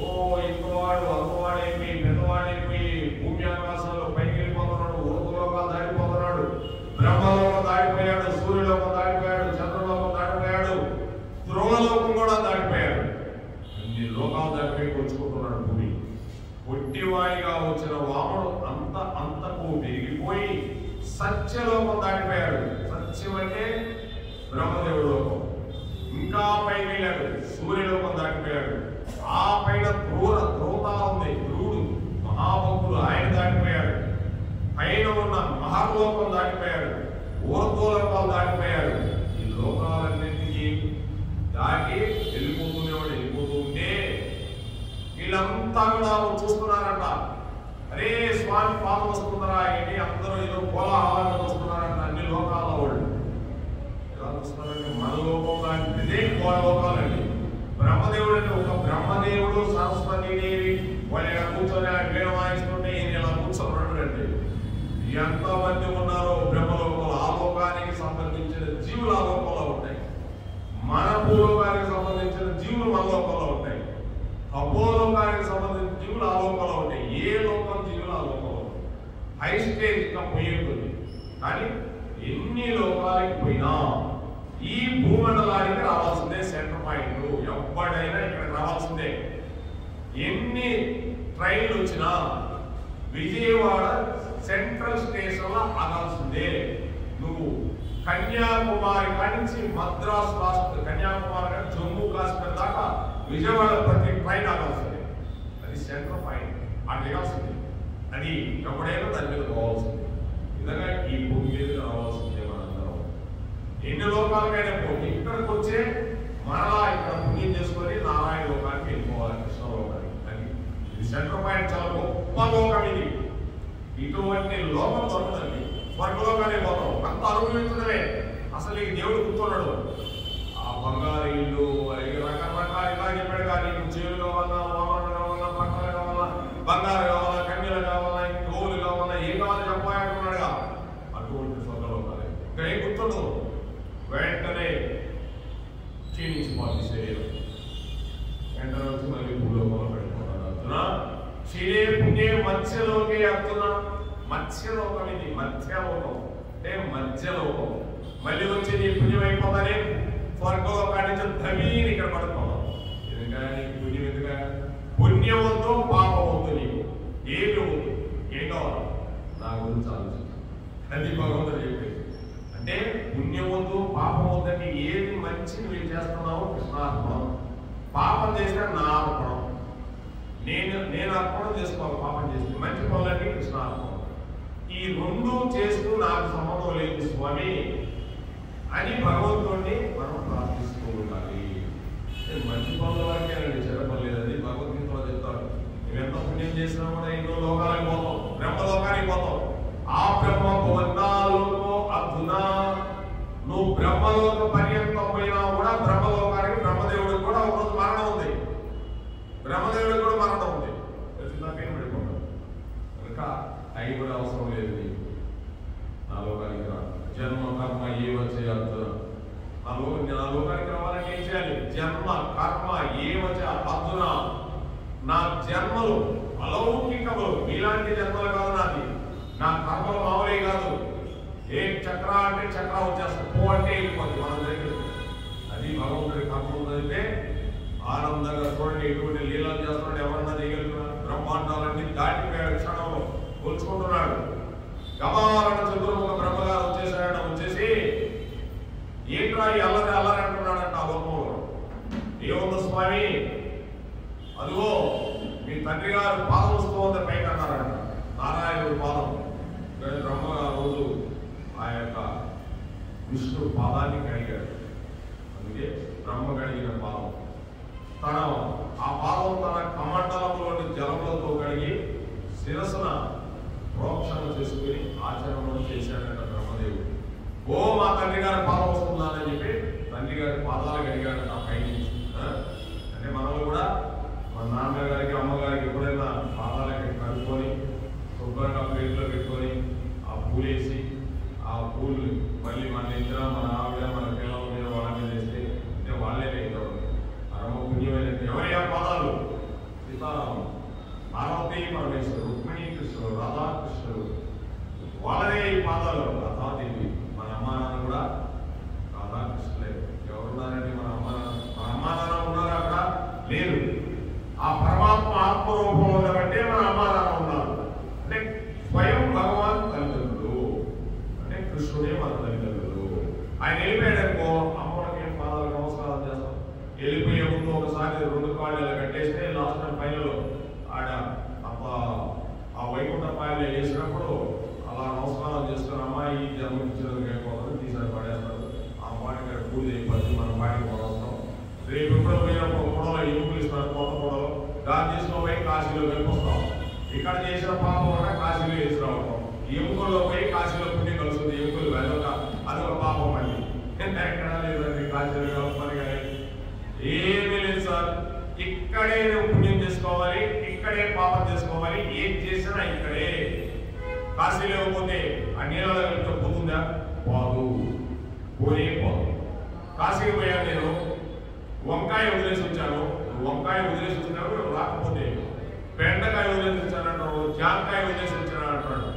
ఓ ఇంతవాడు అంతవాడైపోయి పెద్దవాడైపోయి భూమి ఆకాశంలో పైకి వెళ్ళిపోతున్నాడు, ఊర్వలోకాలు దాడిపోతున్నాడు, బ్రహ్మలోకం దాడిపోయాడు, సూర్యలోకం దాడిపోయాడు, చంద్రలోకం దాడిపోయాడు, ధ్రువలోకం కూడా దాడిపోయాడు. అన్ని లోకాలు దాడిపోయి కొలుచుకుంటున్నాడు భూమి. పొట్టివాడిగా వచ్చిన వాముడు అంతకు పెరిగిపోయి సత్యలోకం దాటిపోయాడు. సత్యం అంటే బ్రహ్మదేవుడు లోకం. ఇంకా పైకి వెళ్ళాడు, సూర్యలోకం దాటిపోయాడు. ఆ పైన ధ్రువత ఉంది, ధ్రువుడు మహాభక్తుడు, ఆయన దాటిపోయాడు. పైన ఉన్న మహర్లోకం దాటిపోయాడు, ఊర్ధ్వలోకాలు దాటిపోయాడు. ఈ లోకాలన్నింటినీ దాటి వెళ్ళిపోతూ ఉంటే వీళ్ళంతా కూడా చూస్తున్నారంట. అరే స్వామి పాదం వస్తుందరా ఏంటి, అందరూ ఏదో కోలాహలంగా వస్తున్నారంట. అన్ని లోకాల వాళ్ళు ఎలా చూస్తున్నారంటే మన లోకం లాంటిదే లోకాలండి. బ్రహ్మదేవుడు అంటే ఒక బ్రహ్మదేవుడు సరస్వతీదేవి వాళ్ళు ఇలా కూర్చొని వీణ వాయిస్తుంటే ఈయన ఇలా కూర్చొని అండి. ఎంతమంది ఉన్నారో బ్రహ్మలోకంలో, ఆ లోకానికి సంబంధించిన జీవులు ఆ లోకంలో ఉంటాయి. మన భూలోకానికి సంబంధించిన జీవులు మన లోకంలో ఉంటాయి. అపోలోకానికి సంబంధించిన జీవులు ఆ లోకంలో ఉంటాయి. ఏ లోకం జీవులు ఆ లోకంలో హై స్టేజ్ ఇంకా పోయి ఉంటుంది. కానీ ఎన్ని లోకాలకి పోయినా ఈ భూమండలానికి రావాల్సిందే సెంటర్ పాయింట్. ఎవ్వడైనా ఇక్కడ రావాల్సిందే. ఎన్ని ట్రైన్లు వచ్చినా విజయవాడ సెంట్రల్ స్టేషన్ లో ఆగాల్సిందే. నువ్వు కన్యాకుమారి నుంచి మద్రాసు రాష్ట్ర కన్యాకుమారి జమ్మూ కాశ్మీర్ దాకా విజయవాడ ప్రతి ట్రైన్ ఆగాల్సిందే. అది సెంటర్ పాయింట్. అటు దిగాల్సిందే. అది ఎప్పుడైనా దాని మీద పోవాల్సిందే. విధంగా ఈ భూమి మీద రావాల్సిందే. మనందరం ఎన్ని లోకాలకైనా పోటీ ఇక్కడికి వచ్చే మరలా ఇక్కడ పుణ్యం చేసుకొని నారాయణ లోకానికి వెళ్ళిపోవాలి, కృష్ణ లోకానికి. అది ఇది సెంటర్ పాయింట్. చాలా గొప్ప లోకం ఇది. ఇటువంటి లోకం దొరకదండి. స్వర్గలోకానికి పోతాం, అంత అనుభవించడమే. అసలు ఈ దేవుడు కూర్చున్నాడు. ఆ బంగారు ఇల్లు రకరకాల ఇలా చెప్పాడు. కానీ చెవులు కావాలా, వామనులు కావాలా, పట్టలు కావాలా, బంగారు కావాలా, కన్యలు కావాలా, గోవులు కావాలా, ఏం కావాలి చెప్పాలనుకున్నాడుగా. అటువంటి స్వర్గలోకాలే. ఇక్కడ ఏం గుర్తుండదు. వెంటనే క్షీణించిపోతుంది శరీరం. వెంటనే వచ్చి మళ్ళీ భూలోకంలో పెట్టుకున్నాడు. అర్జున క్షీణే పుణ్యే మత్స్యలోకే. అర్జున మత్స్యలోకం ఇది. మత్స్యలోకం అంటే మధ్యలోకం. మళ్ళీ వచ్చి నీ పుణ్యం అయిపోతానే స్వర్గలోకాన్ని నుంచి ధమీని ఇక్కడ పడుకోవాలి. ఎందుకంటే నీకు పుణ్యం ఎందుగా? పుణ్యం వద్దు, పాపం వద్దు. నీకు ఏమి వద్దు. ఏం కావాలి? నా గురించి ఆలోచించు. అది భగవంతుడు చెప్పేది. అంటే పుణ్యం వద్దు, పాపం వద్దంటే ఏది మంచి నువ్వు చేస్తున్నావు కృష్ణార్పణం, పాపం చేస్తే నా అర్పణం. నేను అర్పణం చేసుకోవాలి. పాపం చేస్తే మంచి పనులన్నీ కృష్ణార్పణం. ఈ రెండు చేస్తూ నాకు సంబంధం లేదు స్వామి అని భగవంతుడిని మనం ప్రార్థిస్తూ ఉండాలి. మంచి పనుల వరకేనండి, చెడ్డ లేదని భగవద్గీతలో చెప్తాడు. నువ్వెంత పుణ్యం చేసినా కూడా ఎన్నో లోకాలకు పోతావు, బ్రహ్మలోకానికి పోతావు. ఆ బ్రహ్మ భవనాలలో అర్జున నువ్వు బ్రహ్మలోక పర్యంతం పోయినా కూడా బ్రహ్మలోకానికి బ్రహ్మదేవుడికి కూడా ఒకరోజు మరణం ఉంది. బ్రహ్మదేవుడికి కూడా మరణం ఉంది. పేరు పడిపోతాడు. కనుక అవి కూడా అవసరం లేదు. నీకు నా లోకానికి రా. జన్మ కర్మ ఏవ చేయాలి. నా లోకానికి రావాలని ఏం చేయాలి? జన్మ కర్మ ఏవ అర్జున. నా జన్మలు అలౌకికములు, మీలాంటి జన్మలు కాదు నాది. నా కర్మలు మామూలే కాదు. ఏ చక్ర అంటే చక్ర వచ్చేస్తాం, పో అంటే వెళ్ళిపోతుంది మన దగ్గర. అది భగవంతుడి కర్మలు చదివితే ఆనందంగా చూడండి. ఎటువంటి లీలలు చేస్తున్నాడు, ఎవరన్నా చేయగలుగుతున్నాడు. బ్రహ్మాండాలన్నీ దాటిపోయాడు, క్షణంలో కొలుచుకుంటున్నాడు. గమాలను చతుర్ముఖ బ్రహ్మగారు వచ్చేసాడు. వచ్చేసి ఏంట్రా ఈ అల్లరి అల్లరి అంటున్నాడంట ఆ లోకంలో. ఏముంది స్వామి, అదిగో మీ తండ్రి గారు పాదం వస్తుంది పైకి అన్నారంట. నారాయణుడు పాదం. బ్రహ్మగారు రోజు ఆ యొక్క విష్ణు పాదాన్ని కడిగాడు. అందుకే బ్రహ్మ కడిగిన పాదం. తన ఆ పాదం తన కమండలంలోని జలంలో కడిగి శిరస్సున ప్రోక్షణ చేసుకుని ఆచరణలో చేశాడంట బ్రహ్మదేవుడు. ఓ మా తండ్రి గారి పాదం వస్తుందని చెప్పి తండ్రి గారి పాదాలు కడిగాడంట పైనుంచి. అంటే మనల్ని కూడా మన నాన్నగారికి అమ్మగారికి ఎప్పుడైనా పాదాలకి కడుక్కొని శుభ్రంగా ప్లేట్లో పెట్టుకొని ఆ పూలేసి ఆ పూలు మళ్ళీ మన ఇంట్లో మన ఆవిడ మన పిల్లల మీద వాళ్ళ మీద వేస్తే అంటే వాళ్ళే పరమ పుణ్యమైన ఎవరి ఆ పాదాలు? సీతారాము, పార్వతీ పరమేశ్వరు, రుక్మిణీ కృష్ణుడు, రాధాకృష్ణుడు, వాళ్ళదే ఈ పాదాలు. రాధాదేవి మన అమ్మా నాన్న కూడా రాధాకృష్ణులే. ఎవరున్నారండి మన అమ్మా నాన్న? మన అమ్మా నాన్న ఉన్నారా? అక్కడ లేరు. ఆ పరమాత్మ ఆత్మరూపంలో ఉన్నవంటే మన అమ్మా నాన్న ఉన్నారు. అంటే స్వయం భగవాన్ తల్లిదండ్రులు, అంటే కృష్ణుడే మన తల్లిదండ్రులు. ఆయన వెళ్ళిపోయాడనుకో అమ్మకి ఏం పాదాలు నమస్కారం చేస్తాం. వెళ్ళిపోయే ముందు ఒకసారి 2 కాళ్ళు ఇలా కట్టేస్తే లాస్ట్ టైం ఫైనల్ ఆడ ఆ వైకుంఠ పాయలు వేసినప్పుడు అలా నమస్కారం చేసుకుని అమ్మాయి జన్మనిచ్చినందుకు అయిపోతుంది తీసారి పడేస్తారు. ఆ పాటికి అక్కడ పూజ అయిపోతుంది, మన పాటికి వస్తాం. రేపు ఎప్పుడో పోయినప్పుడు కూడలో ఎముకలు ఇస్తారు, కొత్త కూడలో దాన్ని తీసుకుపోయి కాశీలో వెళ్ళిపోతాం. ఇక్కడ చేసిన పాపం వల్ల కాశీలో వేసి రావటం, ఎముకల్లో పోయి కాశీలో పుణ్యం కలుస్తుంది. ఎముకలు వెళ్ళక అదొక పాపం అండి. ఎక్కడ లేదండి కాశీలో కలుపుతాను కానీ ఏమీ లేదు సార్. ఇక్కడే నువ్వు పుణ్యం చేసుకోవాలి, ఇక్కడే పాపం చేసుకోవాలి. ఏం చేసినా ఇక్కడే. కాశీలో పోతే ఆ నీళ్ళలో వెళ్తే పోతుందా? పోదు, పోనే పోదు. కాశీకి పోయాను నేను, వంకాయ వదిలేసి వచ్చాను. వంకాయ వదిలేసి వచ్చినాడు, రాకపోతే బెండకాయ వదిలేసి వచ్చానంటాడు, జాంకాయ వదిలేసి వచ్చాను అంటాడు.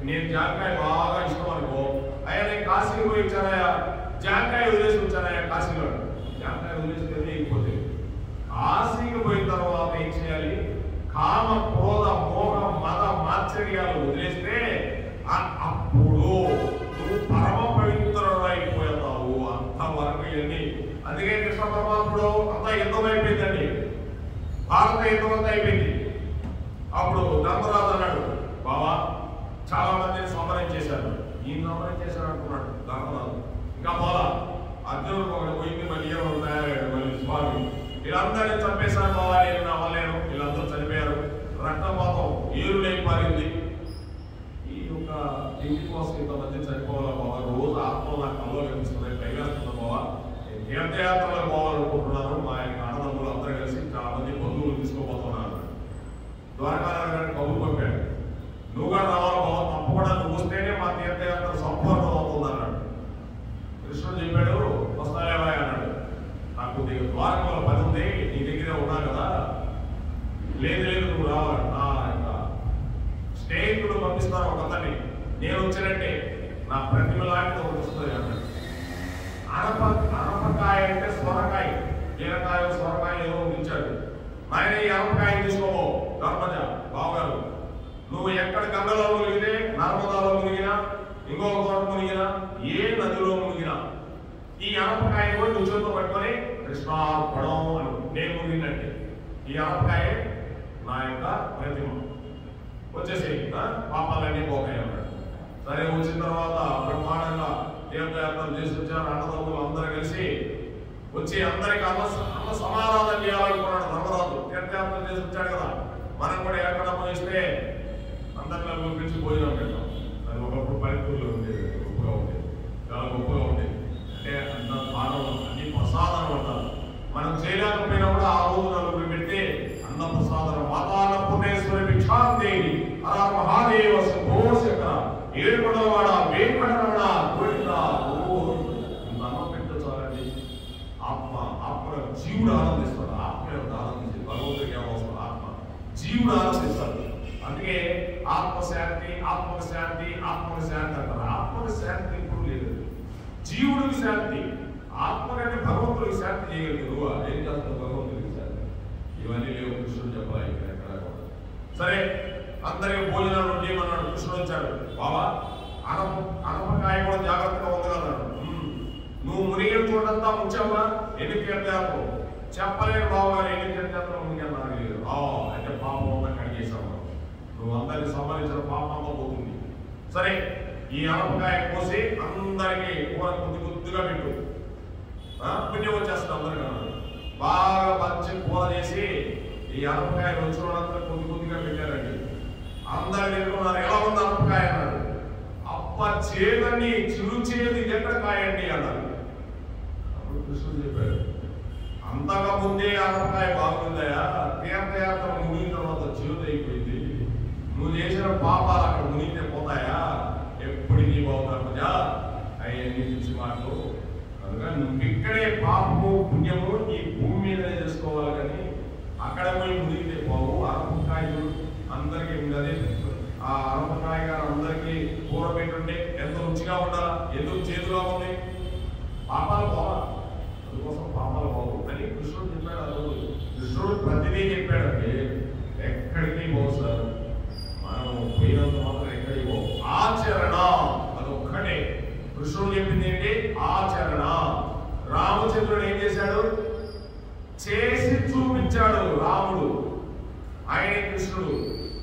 నేను జాంకాయ బాగా ఇష్టం అనుకో, అయ్యా నేను కాశీకి పోయి వచ్చానయా, జాంకాయ వదిలేసి వచ్చానయా కాశీలో. జాంకాయ వదిలేసి వెళ్ళిపోతే కాశీకి పోయిన తర్వాత ఏం చేయాలి? కామ క్రోధ మోహ మద మాత్సర్యాలు వదిలేస్తే అప్పుడు నువ్వు పరమ పవిత్రుడైపోతావు. అంతవరకు ఇవన్నీ. అందుకే కృష్ణ పరమాత్ముడు అంతా యుద్ధం అయిపోయిందండి, భారత యుద్ధం అంతా అయిపోయింది. అప్పుడు ధర్మరాజు అన్నాడు, బాబా చాలా మందిని సంబరం చేశారు, ఈయన సంబరం చేశారు అనుకున్నాడు ధర్మరాజు. ఇంకా పోలా, అర్జునుడు ఒకటి పోయింది, మళ్ళీ ఏమో తయారయ్యాడు. మళ్ళీ స్వామి వీళ్ళందరినీ చంపేశాను బాబా, నేను నా వల్లేను, వీళ్ళందరూ చనిపోయారు, రక్తపాతం ఏరులై పారింది. ఈ యొక్క ఇంటి కోసం ఇంతమంది చనిపోవాలా బాబా? రోజు ఆత్మ నా కల్లో కనిపిస్తున్నాయి, పైవేస్తున్నా బాబా. నేను తీర్థయాత్రలకు పోవాలనుకుంటున్నాను. మా యొక్క అన్నదమ్ములు అందరూ కలిసి చాలా మంది బంధువులు తీసుకోబోతున్నారు. ద్వారకానగరానికి కబురు పంపాడు, నువ్వు కూడా రావాలి బాబా, తప్పకుండా నువ్వు వస్తేనే మా తీర్థయాత్ర సంపూర్ణం అవుతుంది అన్నాడు. కృష్ణుడు చెప్పాడు, వస్తాలేవా అన్నాడు. నాకు ద్వారకంలో పని ఉంది, నీ దగ్గరే ఉన్నా కదా. లేదు లేదు నువ్వు రావాలి, నా యొక్క స్నేహితుడు పంపిస్తాను ఒక అతన్ని, నేను వచ్చినట్టే నా ప్రతిమ లాంటిది ఒకటి వస్తుంది అన్నాడు. అనపకాయ అంటే సొరకాయ, బీరకాయ సొరకాయ ఏదో ఉంచాడు. ఆయన ఈ అనపకాయ తీసుకోబో ధర్మజ బావగారు, నువ్వు ఎక్కడ గంగలో మునిగితే, నర్మదాలో మునిగినా, ఇంకొక చోట మునిగినా, ఏ నదిలో మునిగినా ఈ అనపకాయ కూడా నువ్వు చేతితో పట్టుకొని కృష్ణార్పణం అని నేను మునిగినట్టే. ఈ అనపకాయ నా యొక్క ప్రతిమ, వచ్చేసి పాపాలన్నీ పోతాయి అన్నాడు. సరే వచ్చిన తర్వాత బ్రహ్మాండంగా తీర్థయాత్రలు చేసి వచ్చారు. అన్నదమ్ములు అందరూ కలిసి వచ్చి అందరికి అన్న సమారాధన చేయాలనుకున్నాడు ధర్మరాజు. తీర్థయాత్రలు చేసి వచ్చాడు కదా, మనం కూడా ఎక్కడ పోయిస్తే అందరిలో పిలిచి భోజనం పెట్టాం. అది ఒకప్పుడు పల్లెటూరులో ఉండేది, గొప్పగా ఉండేది, చాలా గొప్పగా ఉండేది. అంటే అంత బాగా అన్ని ప్రసాదం అంటారు. మనం చేయలేకపోయినా కూడా ఆ రోజు నలుగురు పెడితే అన్న ప్రసాదం. మాతాన్నపూర్ణేశ్వరి భిక్షాందేవి అలా మహాదేవ శుభోశకర ఏడుకొండలవాడ వెంకటరమణ గోవింద. ఇంత అన్నం పెట్టు చాలండి. ఆత్మ జీవుడు ఆనందిస్తాడు. ఆత్మ ఆనందించి భగవంతుడికి ఏమవసరం? ఆత్మ జీవుడు ఆనందిస్తాడు. అందుకే ఆత్మశాంతి ఆత్మకు శాంతి ఆత్మకు శాంతి అంటారు. ఆత్మకు శాంతి ఇప్పుడు లేదు. జీవుడికి శాంతి, ఆత్మ కంటే భగవంతుడికి శాంతి చేయగలిగింది. నువ్వు ఏం చేస్తావు? భగవంతుడికి శాంతి. ఇవన్నీ లేవు. కృష్ణుడు చెప్పాలి ఇక్కడ ఎక్కడ కూడా. సరే, అందరికీ భోజనాలు చేయమన్నాడు. కృష్ణుడు వచ్చాడు. బాబా అనపకాయ కూడా జాగ్రత్తగా ఉంది కదా. నువ్వు మునిగిన చోటంతా ఉంచావా? ఎన్ని తీర్థయాత్రలు చెప్పలేను బావగారు. ఎన్ని తీర్థయాత్రలు మునిగాను నాకు లేదు. అంటే పాపం అంతా కడిగేశావు. నువ్వు అందరికి సంబంధించిన పాపం అంతా పోతుంది. సరే, ఈ అనపకాయ కోసి అందరికీ కూర కొద్ది కొద్దిగా పెట్టు, పుణ్యం వచ్చేస్తుంది అందరికీ. బాగా మంచి కూర చేసి ఈ అనపకాయ రుచులంతా కొద్ది కొద్దిగా పెట్టారండి. అందరు తింటున్నారు. ఎలా ఉంది అనపకాయ అన్నాడు. అప్ప చేదండి, చిరు చేది ఎక్కడకాయండి అన్నారు. అప్పుడు కృష్ణుడు చెప్పాడు, అంతగా ముందే అనపకాయ బాగుందయా, తీర్థయాత్ర మునిగిన తర్వాత చేదు అయిపోయింది. నువ్వు చేసిన పాపాలు అక్కడ మునిగితే పోతాయా? ఎప్పటికీ బాగుందా అవన్నీ పిచ్చి మాటలు. కనుక నువ్వు ఇక్కడే పాపము పుణ్యము ఈ భూమి మీదనే చేసుకోవాలి, కానీ అక్కడ పోయి మునిగితే పోవు. అనపకాయలు అందరికీ ఉండదు. ఆ అనపకాయ గారు అందరికీ కూర పెట్టుంటే ఎంత రుచిగా ఉండాలా, ఎందుకు చేదుగా ఉంది? పాపాలు పోవా, అందుకోసం పాపాలు పోవు అని కృష్ణుడు చెప్పాడు. ఆ రోజు కృష్ణుడు ప్రతిదీ చెప్పాడంటే ఎక్కడికి పోవు సార్. మనం పోయినంత మాత్రం ఎక్కడికి పోవు. ఆచరణ అదొక్కటే కృష్ణుడు చెప్పింది ఏంటి? ఆచరణ. రామచంద్రుడు ఏం చేశాడు? చేసి చూపించాడు. రాముడు ఆయన కృష్ణుడు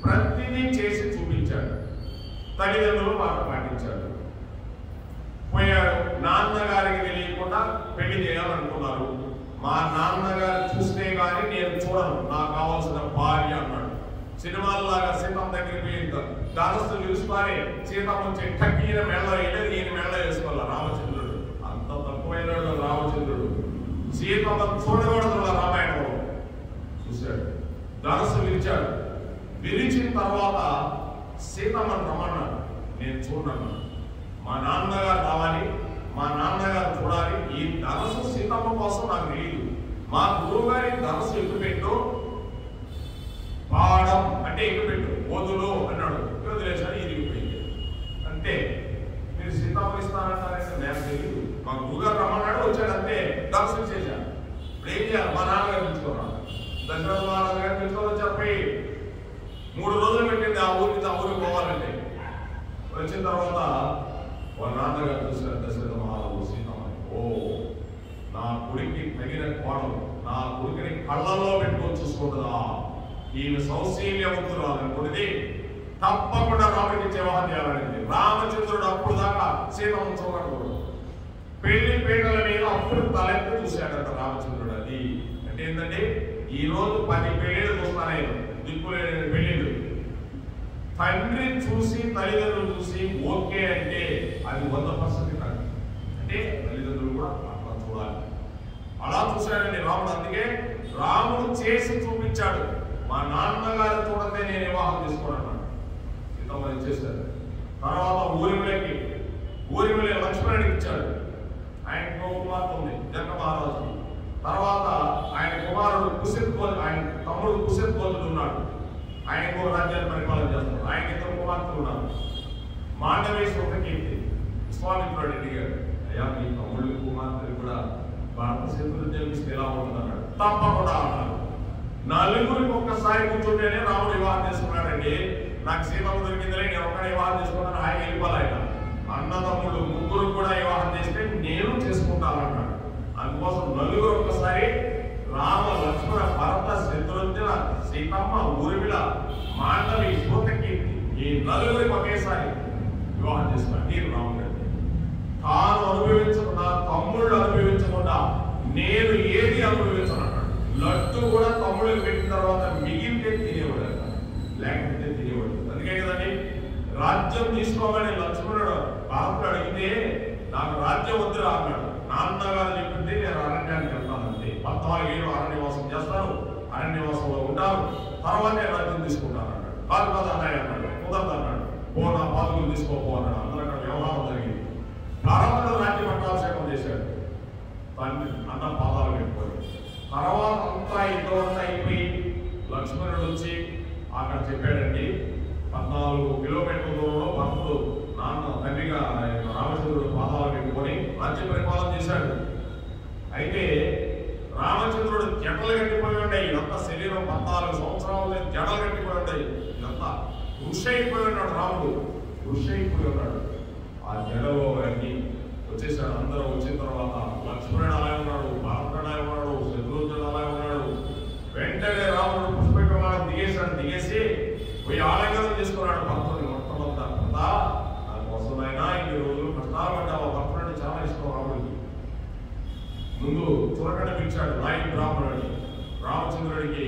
ప్రతిదీ చేసి చూపించాడు. తల్లిదండ్రులు మాట పాటించాడు. పోయాడు. నాన్నగారికి తెలియకుండా పెళ్లి చేయాలనుకున్నారు. మా నాన్నగారు చూస్తే గానీ నేను చూడను, నాకు కావాల్సిన భార్య అన్నాడు. సినిమాల్లాగా సీతమ్మ దగ్గరికి పోయి దారస్తులు చూసుకొని సీతమ్మ వచ్చి టక్కీన మెళ్ళ వేయలేదు, ఈయన మెళ్ళ వేసుకోవాలి. రామచంద్రుడు అంత తక్కువైనాడు. రామచంద్రుడు సీతమ్మ చూడకూడదు రామాయణంలో చూశాడు. ధనస్సు విరిచాడు. విరిచిన తర్వాత సీతమ్మను రమ్మన్నాడు. నేను చూడను, మా నాన్నగారు రావాలి, మా నాన్నగారు చూడాలి. ఈ ధనస్సు సీతమ్మ కోసం నాకు తెలియదు. మా గురువు గారి ధనస్సు ఎక్కుపెట్టు, పాడం అంటే ఎక్కుపెట్టు, వదులు అన్నాడు. వదిలేసాడు, ఇరిగిపోయింది. అంతే. మీరు సీతమ్మ ఇస్తానంటారంటే నాకు తెలియదు. మా గురుగారు రమ్మన్నాడు, వచ్చాడు, అంతే. ధనస్సు ఇచ్చేసాడు. ఇప్పుడు ఏం చేయాలి? మా నాన్నగారు పిలుచుకున్నాడు. దశరథ మహారాజు గారు పిలుచుకొని చెప్పి 3 రోజులు పెట్టింది ఆ ఊరికి పోవాలంటే. వచ్చిన తర్వాత వాళ్ళ నాన్నగారు చూశారు. దశరథ మహారాజు సీతమ్మని, ఓ నా కొడుక్కి తగిన కోణం, నా కొడుకుని కళ్ళల్లో పెట్టుకొని చూసుకుంటుందా, ఈమె సౌశీల్యవంతురాలనుకున్నది, తప్పకుండా రాముడికి వివాహం చేయాలనేది. రామచంద్రుడు అప్పుడు దాకా సీతమ్మ చూడకూడదు. పెళ్లి పీటల మీద అప్పుడు తలెత్తి చూశాడట రామచంద్రుడు. అది అంటే ఏంటంటే ఈ రోజు 10 పెళ్లిళ్ళు చూస్తానే దిక్కులేని పెళ్లిళ్ళు. తండ్రి చూసి తల్లిదండ్రులు చూసి ఓకే అంటే అది 100% కాదు. అంటే తల్లిదండ్రులు కూడా అట్లా చూడాలి. అలా చూశాడండి రాముడు. అందుకే రాముడు చేసి చూపించాడు. మా నాన్నగారు చూడతే నేను వివాహం చేసుకోనన్నాడు. సీతమ్మని చేశాడు. తర్వాత ఊరిమిలే లక్ష్మణుడికి ఇచ్చాడు. ఆయనకు కుమార్తె ఉంది, జనక మహారాజు. తర్వాత ఆయన కుమారుడు కుశిత్, ఆయన తమ్ముడు కుశిత్ ఉన్నాడు. ఆయనకు రాజ్యాన్ని పరిపాలన చేస్తాడు. ఆయన 2 కుమార్తెలు ఉన్నారు. మాండవేశ్వర కీర్తి విశ్వామిత్రుడు అడిగాడు, అయ్యా మీ తమ్ముళ్ళు కుమార్తెలు కూడా భారత శత్రులు జన్మిస్తే ఎలా ఉంటుంది అన్నాడు. తప్పకుండా అన్నాడు. 4 ఒక్కసారి కూర్చుంటేనే రాముడు వివాహం చేసుకున్నాడండి. నాకు సీతమ్మ దొరికిందిలే, నేను ఒక్కడే వివాహం చేసుకున్నాను, ఆయన వెళ్ళిపోవాలి. అన్నదమ్ముడు 3 కూడా వివాహం చేస్తే నేను చేసుకుంటానన్నాడు. అందుకోసం 4 ఒక్కసారి రామ లక్ష్మణ భరత శత్రుంజన సీతమ్మ ఊర్మిళ మాండవి కీర్తి ఈ 4 ఒకేసారి వివాహం చేసుకున్నాడు. నేను రాముడు తాను అనుభవించకుండా, తమ్ముళ్ళు అనుభవించకుండా నేను ఏది అనుభవించనన్నాడు. లడ్డు కూడా తమ్ముళ్ళకి పెట్టిన తర్వాత మిగిలితే తినేవాడు, లేకపోతే తినేవాడు. అందుకే కదండి రాజ్యం తీసుకోమని లక్ష్మణుడు భరతుడు అడిగితే నాకు రాజ్యం వద్దురా అన్నాడు. నాన్నగారు చెప్పింది నేను అరణ్యానికి వెళ్తానంటే 14 ఏళ్ళు అరణ్యవాసం చేస్తాను, అరణ్యవాసంలో ఉంటాను, తర్వాత నేను రాజ్యం తీసుకుంటాను అన్నాడు. కాదు అన్నాయి అన్నాడు. కుదరదు అన్నాడు. నా పాదుకులు తీసుకోపో అన్నాడు. అందరూ అక్కడ వ్యవహారం జరిగింది. భరతుడు రాజ్య పట్టాభిషేకం చేశాడు. తండ్రి అన్న పాదాలు పెట్టుకొని తర్వాత అంతా ఇంతవంతా అయిపోయి లక్ష్మణుడు వచ్చి అక్కడ చెప్పాడండి, 14 కిలోమీటర్ల దూరంలో భక్తుడు తండ్రిగా రామచంద్రుడు పాదాలు పెట్టుకొని రాజ్య పరిపాలన చేశాడు. అయితే రామచంద్రుడు జడలు కట్టిపోయి ఉంటాయి. ఇదంతా శరీరం 14 సంవత్సరాలు జడలు కట్టిపోయి ఉంటాయి. ఇదంతా ఋషి అయిపోయి ఉన్నాడు. రాముడు ఋషి అయిపోయి ఉన్నాడు. ఆ జడలో అన్ని వచ్చేసాడు. అందరూ వచ్చిన తర్వాత లక్ష్మణుడు అలా ఉన్నాడు, భరతుడు అలా ఉన్నాడు, శత్రుఘ్నుడు అలా ఉన్నాడు. వెంటనే రాముడు పుష్పకమాలను దిగేసి పోయి ఆలింగనం చేసుకున్నాడు భక్తుడిని. మొట్టమొదట దానికోసం అయినా ఇన్ని రోజులు కష్టాలు పడ్డావు. భక్తుడు చాలా ఇష్టం రాముడికి. ముందు చురకని పిలిచాడు నాయకు బ్రాహ్మణుడిని. రామచంద్రుడికి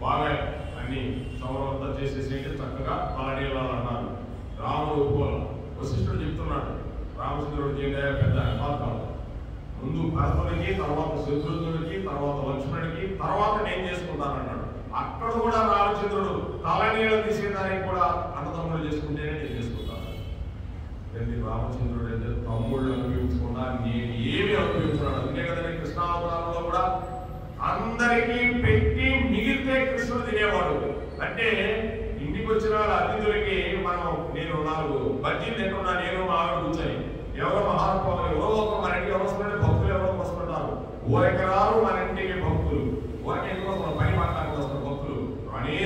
బాగా అన్ని సౌరవంతా చేసేసి చక్కగా పలనీయాలన్నారు. రాముడు వశిష్ఠుడు చెప్తున్నాడు రామచంద్రుడు చేయగా పెద్ద కాదు, ముందు భరతుడికి, తర్వాత శత్రుఘ్నుడికి, తర్వాత లక్ష్మణుడికి, తర్వాత నేను చేసుకుంటానన్నాడు. అక్కడ కూడా రామచంద్రుడు తలనీళ్ళు తీసేదానికి కూడా అన్నదమ్ములు చేసుకుంటేనే నేను చేసుకుంటాను. రామచంద్రుడు అయితే తమ్ముళ్ళు అనుభవించకుండా నేను ఏమి అనుభవించున్నాడు. అందుకే కదండి కృష్ణావతారంలో కూడా అందరికీ పెట్టి మిగిలితే కృష్ణుడు తినేవాడు. అంటే ఇంటికి వచ్చిన అతిథులకి నేను 4 బజ్జీలు తింటున్నా, నేను మా ఆవిడ కూర్చొని ఎవరో మహానుభావులు ఎవరో మన ఇంటికి ఎవరు వస్తున్నారంటే భక్తులు ఎవరో వస్తుంటారు. ఊరకరారు మన ఇంటికి భక్తులు ఊరక ఎందుకు వస్తున్నారు, పని మాట్లాడుతూ వస్తారు భక్తులు. అనే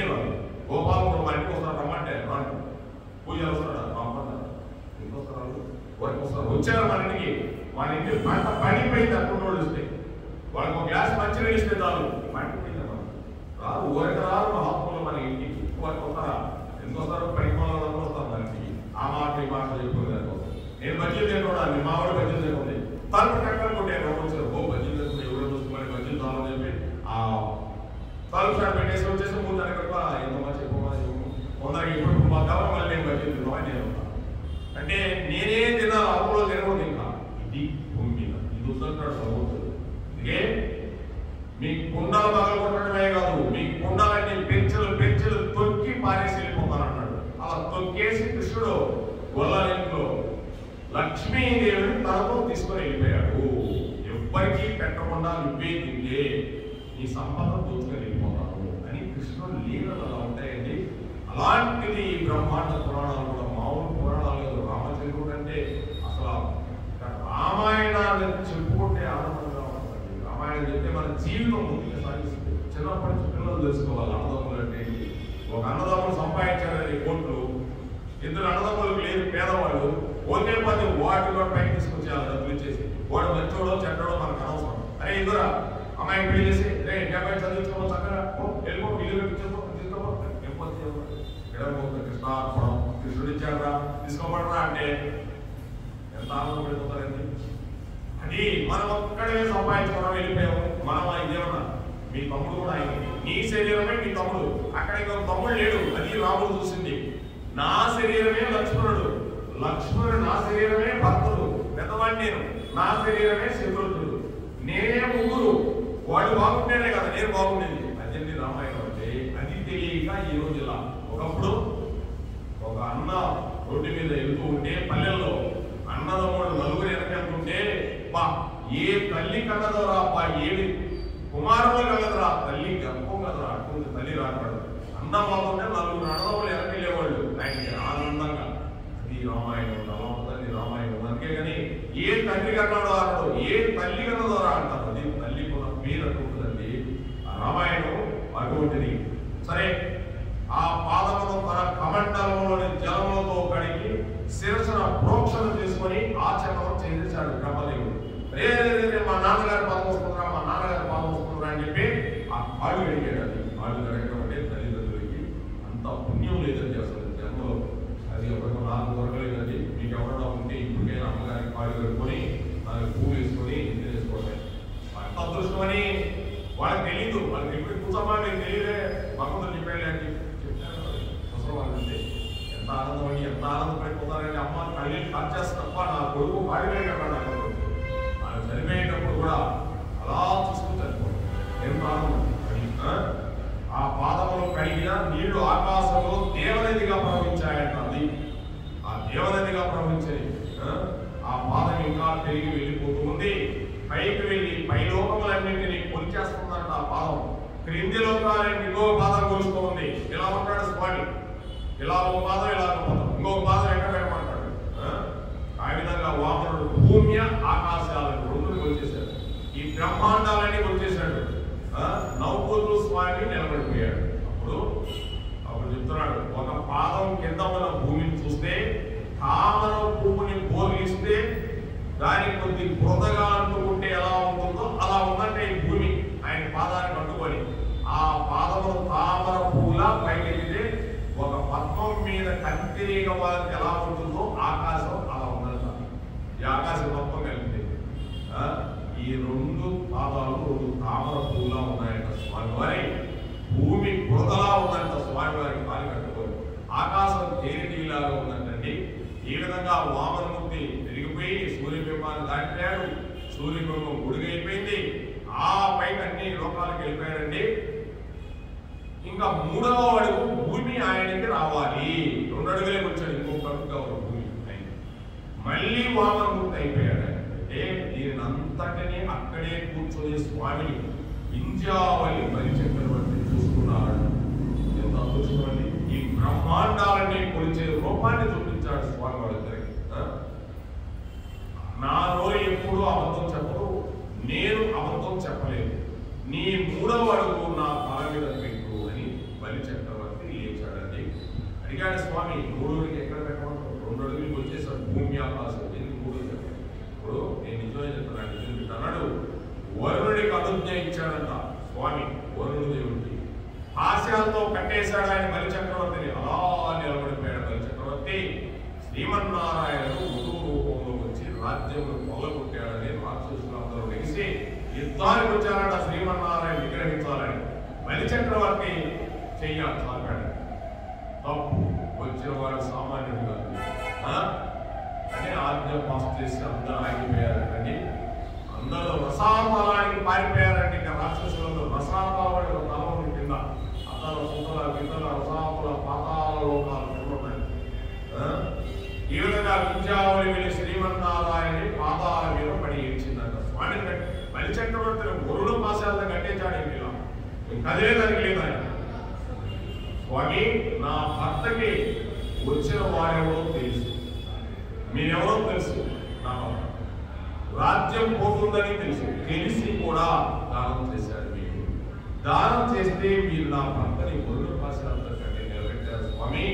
గోపాలపురం మన ఇంటికి వస్తారు, రమ్మంటే రాండి. పూజలు వస్తున్నాడు ఎందుకు వస్తారు, ఊరికి వస్తారు. వచ్చారు మన ఇంటికి పంట పడిపోయింది అనుకున్న ఇస్తే వాళ్ళకి ఒక గ్లాస్ మంచిగా ఇస్తే చాలు పండిపోయింది. రాదు ఊరకరారు మహాత్ములు మన ఇంటికి వారికి వస్తారా, ఎందుకు వస్తారు, పరిమాణాలు వస్తారు మన ఇంటికి. ఆ మాట ఈ మాట చెప్పుకునే దానికోసం నేను బజ్జీలు తింటున్నాను, మా వాడు బజ్జీలు తింటుంది. తలుపు టక్కలు కొట్టాను వచ్చారు, బజ్జీలు తింటుంది ఎవరో చూసుకుని బజ్జీలు తాలని చెప్పి ఆ తలుపు సార్ పెట్టేసి వచ్చేసి మూతానికి ఎంతమా చెప్పమని కొందరికి ఇప్పుడు మా కావాలి మళ్ళీ నేను బజ్జీలు తిన్నామని నేను అంటే నేనే తినాలి, అప్పుడు తినకూడదు. ఇంకా ఇది భూమి మీద ఇది వద్దంటాడు భగవంతుడు. అందుకే మీ కుండాలు పగలు కొట్టడమే కాదు, మీ కుండాలన్నీ పెంచులు తొక్కి పారేసి వెళ్ళిపోతానన్నాడు. అలా తొక్కేసి కృష్ణుడు గొల్లాలింట్లో లక్ష్మీదేవిని తనతో తీసుకొని వెళ్ళిపోయాడు. ఎవ్వరికీ పెట్టకుండా నువ్వే తింటే నీ సంపద దోచుకొని వెళ్ళిపోతాను అని కృష్ణుడు లీలలు అలా ఉంటాయండి. అలాంటిది బ్రహ్మాండ పురాణాలు కూడా మామూలు పురాణాలు కాదు. రామచంద్రుడు అంటే అసలు రామాయణాన్ని చెప్పుకుంటే ఆనందంగా ఉంటుంది. రామాయణం చెప్తే మన జీవితం ముందుకు సాగిస్తుంది. చిన్నప్పటి నుంచి పిల్లలు తెలుసుకోవాలి అన్నదమ్ములు అంటే. ఒక అన్నదమ్ములు సంపాదించారని కోట్లు, 2 అన్నదమ్ములకు లేదు పేదవాళ్ళు, ఒకే పది వాటిలో పైకి తీసుకొచ్చేయాలి డబ్బులు ఇచ్చేసి. వాడు మంచోడో చెడ్డోడో మనకు అనవసరం. అరే ఇద్దరా అమ్మాయిని పెళ్లి చేసి రే అబ్బాయి చదివించుకోవడం చక్కగా వెళ్ళిపో ఇల్లు తీసుకోపోతుంది కృష్ణార్పణం కృష్ణుడు ఇచ్చాడరా తీసుకోబడరా అంటే ఎంత ఆనందపడిపోతారండి. అది మనం ఒక్కడే సంపాదించుకోవడం వెళ్ళిపోయాము. మనం ఇదేమన్నా మీ తమ్ముడు కూడా ఆయన నీ శరీరమే మీ తమ్ముడు, అక్కడ ఇంకొక తమ్ముడు లేడు. అది రాముడు చూసింది. నా శరీరమే లక్ష్మణుడు నా శరీరమే భర్తడు, పెద్దవాడిని నేను, నా శరీరమే శత్రుఘ్నుడు, నేనే ముగ్గురు. వాళ్ళు బాగుంటేనే కదా నేను బాగుండేది. అదండి రామాయణం అంటే. అది తెలియక ఈ రోజు ఇలా. ఒకప్పుడు ఒక అన్న రోడ్డు మీద వెళ్తూ ఉంటే పల్లెల్లో అన్నదమ్ముడు 4 వెనకెళ్తుంటే బా ఏ తల్లి కన్నదరా బా ఏమి కుమారులు కలదరా తల్లి గర్భం కదరా అటువంటి తల్లి రాకూడదు. అన్న బాగుంటే 4 అన్నదమ్ములు వెనకెళ్ళేవాళ్ళు ఆయనకి ఆనందంగా. అది రామాయణం అలా ఉంటుంది రామాయణం. అందుకే కానీ ఏ తండ్రి కన్నాడో అన్నాడు, ఏ తల్లి కన్నదోరా అంటారు. అది తల్లి కూడా పేరు అటువంటిదండి. ఆ రామాయణం అటువంటిది. సరే ఆ పాదమును తన కమండలంలోని జలములతో కడిగి శిరసున ప్రోక్షణ చేసుకొని ఆచరణం చేసేసాడు బ్రహ్మదేవుడు. మా నాన్నగారి పాదం వస్తుందిరా అని చెప్పి ఆ కాళ్ళు కడిగాడు. అది కాళ్ళు కడగడం అంటే తల్లిదండ్రులకి అంత పుణ్యం లేదండి అసలు జన్మలో. అది ఎవరికో నాకు దొరకలేదండి. మీకు ఎవరైనా ఉంటే ఇప్పటికైనా అమ్మగారికి కాళ్ళు కడుక్కొని దానికి పువ్వు వేసుకొని ఇంటి వేసుకోవడమే. అంత అదృష్టమని వాళ్ళకి తెలియదు. వాళ్ళకి ఎప్పుడు కూర్చోమా మీకు తెలియదే భగవంతుడు చెప్పాడు అని చెప్పారు. అవసరం వాళ్ళంటే ఎంత ఆనందం అని ఎంత ఆనందపడిపోతారని అమ్మ కళ్ళు ఖర్చు చేస్తప్ప నా కొడుకు పాడిపోయేటప్పుడు నాకు ఆయన చనిపోయేటప్పుడు కూడా అలా చూసుకుని చనిపోయాడు. ఎంత ఆనందం. ఆ పాదములు కడిగిన నీళ్లు ఆకాశంలో దేవనదిగా ప్రవహించాయంట. అది ఆ దేవనదిగా ప్రవహించాయి. ఆ పాదం ఇంకా పెరిగి వెళ్ళిపోతూ ఉంది. పైకి వెళ్ళి పై లోకములన్నింటినీ కొలిచేస్తుందంట ఆ పాదం. క్రింది లోకాలన్నీ ఇంకో పాదం కొలుస్తూ ఉంది. ఇలా ఉంటాడు స్వామి. ఇలా ఒక పాదం ఇలా ఒక పాదం, ఇంకొక పాదం ఎక్కడ పెట్టమంటాడు. ఆ విధంగా వామనుడు భూమి ఆకాశాలను రెండు వచ్చేసాడు, ఈ బ్రహ్మాండాలన్నీ వచ్చేసాడు. నౌకూరు స్వామి నిలబడిపోయాడు. అప్పుడు చెప్తున్నాడు, ఒక పాదం కింద ఉన్న భూమిని చూస్తే తామర పువ్వుని బోర్లిస్తే దానికి కొద్ది బురదగా అంటుకుంటే ఎలా ఉంటుందో అలా ఉందంటే ఈ భూమి ఆయన పాదానికి అంటుకొని, ఆ పాదము తామర పువ్వులా పైకెళ్తే ఒక పద్మం మీద కంటిరీగ వాళ్ళకి ఎలా ఉంటుందో ఆకాశం అలా ఉందంట. ఈ ఆకాశం మొత్తం కలిపితే ఈ రెండు పాదాలు రెండు తామర పువ్వులా ఉన్నాయంట స్వామివారి. భూమి బురదలా ఉందంట స్వామివారికి కాలి కట్టుకొని, ఆకాశం తేనెటీలాగా ఉందంటండి. ఈ విధంగా వామనమూర్తి తిరిగిపోయి సూర్యబింబాన్ని దాటిపోయాడు, సూర్యబింబం గుడిగైపోయింది, ఆ పైన అన్ని లోకాలకు వెళ్ళిపోయాడండి. ఇంకా మూడవ అడుగు భూమి ఆయనకి రావాలి. 2 అడుగులే వచ్చాడు, ఇంకొక అడుగుగా భూమి ఆయన మళ్ళీ వామనమూర్తి అయిపోయాడు. అంటే దీని అంతటినీ అక్కడే కూర్చొని స్వామిని ఇంజావళి బలిచక్రవర్తి చూసుకున్నాడు. ఎంత అదృష్టమండి! ఈ బ్రహ్మాండాలన్నీ కొలిచే రూపాన్ని చూపించాడు స్వామి వాళ్ళిద్దరికి. నా నోరు ఎప్పుడూ అబద్ధం చెప్పదు, నేను అబద్ధం చెప్పలేదు, నీ మూడవ అడుగు నా తల మీద పెట్టు అని బలిచక్రవర్తి లేచాడండి. అడిగాడు స్వామి, 3 అడుగులకి ఎక్కడ పెట్టమంటావు? 2 అడుగులకి వచ్చేసాడు భూమి ఆకాశం, ఎందుకు 3 చెప్పాడు? ఇప్పుడు నేను నిజమే చెప్తున్నాను, నిజం అన్నాడు. వరుణుడికి అనుజ్ఞ ఇచ్చాడంట స్వామి, వరుణుడు దేవుడికి హాస్యాలతో కట్టేశాడు ఆయన బలిచక్రవర్తిని. అలా నిలబడిపోయాడు బలిచక్రవర్తి. శ్రీమన్నారాయణుడు వధువు రూపంలో వచ్చి రాజ్యంలో కొల్లగొట్టాడని రాక్షసులందరూ లెగిసి యుద్ధానికి వచ్చారట శ్రీమన్నారాయణ విగ్రహించాలని. బలిచక్రవర్తి చెయ్యాలి చాపాడు. తప్పు, వచ్చిన వాడు సామాన్యుడు కాదు అని ఆజ్ఞ పాస్ చేసి అందరూ ఆగిపోయారండి. అందరూ రసాతలానికి పారిపోయారండి. ఇంకా రాక్షసులందరూ రసాతల తలం కింద అతల సుతల వితల రసాతుల పాతాల లోకాలు ఉన్నాయి. ఈ విధంగా విద్యావళి వెళ్ళి శ్రీమన్నారాయణ పాదాల మీద పడి ఏడ్చిందంట. స్వామి బలిచక్రవర్తిని వరుణ పాశాలతో కట్టేశాడు. ఇలా కదిలేదానికి లేదు ఆయన. స్వామి, నా భర్తకి వచ్చిన వారెవరో తెలుసు, మీరెవరో తెలుసు, నా రాజ్యం పోతుందని తెలుసు, తెలిసి కూడా దానం చేశాడు. మీరు దానం చేస్తే మీరు నా భర్తని వరుణ పాశాలతో కట్టి నిలబెట్టారు. స్వామి,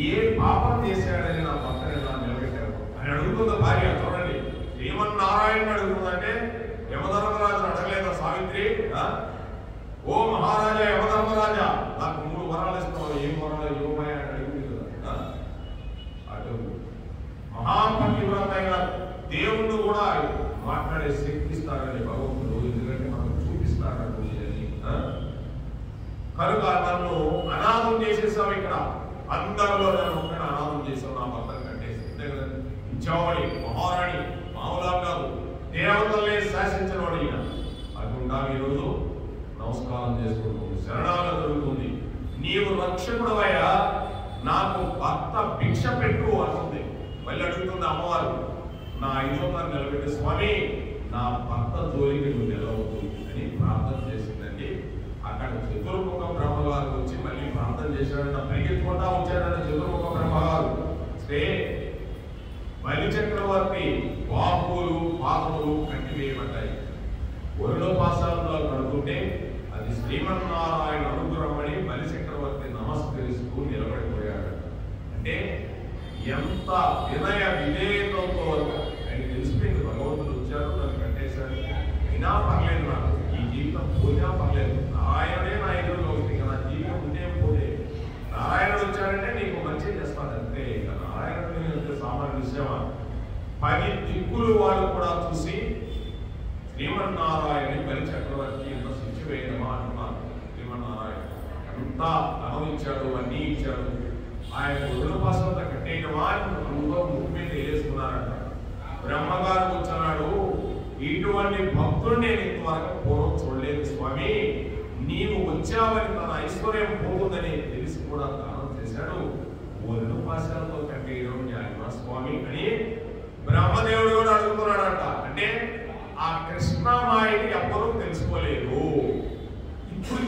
ఏ పాపం చేశాడని నా భర్తని ఇలా నిలబెట్టారు అని అడుగుతుంది భార్య. చూడండి, శ్రీమన్నారాయణ అడుగుతుందంటే యమధర్మరాజు అడగలేదా సావిత్రి? ఓ మహారాజా, యమధర్మరాజా, నాకు 3 వరాలు ఇస్తావు, ఏం వరాలు ఇవ్వమయ్యా అని అడుగుతుంది కదా. అటు మహాపతివ్రతైన దేవుడు కూడా మాట్లాడే శక్తి ఇస్తాడని భగవంతుడు, ఎందుకంటే మనకు చూపిస్తాడని. కనుక నన్ను అనాథం చేసేసావు, ఇక్కడ అందరిలో నన్ను ఒక్కడే అనాథం చేసావు, నా భర్తను కట్టేసి. అంతే కదండి, ఇచ్చావాడి మహారాణి మామూలుగా కాదు, దేవతలే శాసించిన వాడు ఈయన. అటువంటి ఈరోజు నమస్కారం చేసుకుంటుంది, శరణాలు జరుగుతుంది. నీవు రక్షకుడవయ్యా, నాకు భర్త భిక్ష పెట్టు అంటుంది. మళ్ళీ అడుగుతుంది అమ్మవారు, నా ఐదోతాన్ని నిలబెట్టి స్వామి, నా భర్త జోలికి నువ్వు నిలవద్దు అని ప్రార్థన చేసిందండి. అక్కడ చతుర్ముఖ బ్రహ్మగారు వచ్చి మళ్ళీ ప్రార్థన చేశాడన్న, పరిగెత్తుకుంటా వచ్చాడన్న చతుర్ముఖ బ్రహ్మగారు. బలిచక్రవర్తి బాహువులు పాదములు కట్టివేయబడ్డాయి. వరుణ పాశాలలో కడుతుంటే అది శ్రీమన్నారాయణ అనుగ్రహమని బలిచక్రవర్తి నమస్కరిస్తూ నిలబడిపోయాడు. అంటే ఎంత వినయ విధేయతతో ఆయన తెలిసిపోయింది, భగవంతుడు వచ్చాడు, నన్ను కట్టేశాడు, అయినా పర్లేదు, నాకు ఈ జీవితం పోయినా పర్లేదు, నారాయణుడే నా ఎదురుగా వస్తుంది కదా, జీవితం ఉంటే పోతే నారాయణుడు వచ్చాడంటే నీకు మంచి చేస్తాడు అంతే. ఇక నారాయణుడు సామాన్య విషయమా? 10 దిక్కులు వాళ్ళు కూడా చూసి శ్రీమన్నారాయణ బలిచక్రవర్తి ఎంత శిక్ష వేయడమా అంటున్నారు. శ్రీమన్నారాయణ అంతా అనుభవించాడు, అన్నీ ఇచ్చాడు, ఆయన వరుణ పాశంతో కట్టేయడమా ముక్కు మీద వేసుకున్నారంట. బ్రహ్మగారు వచ్చాడు, ఇటువంటి భక్తుడు నేను ఇంతవరకు పూర్వం చూడలేదు స్వామి, నీవు వచ్చావని తన ఐశ్వర్యం పోతుందని తెలిసి కూడా దానం చేశాడు, వరుణ పాశాలతో కట్టేయడం న్యాయమా స్వామి అని బ్రహ్మదేవుడు కూడా అడుగుతున్నాడంట. అంటే ఆ కృష్ణ మాయని ఎవ్వరూ తెలుసుకోలేదు,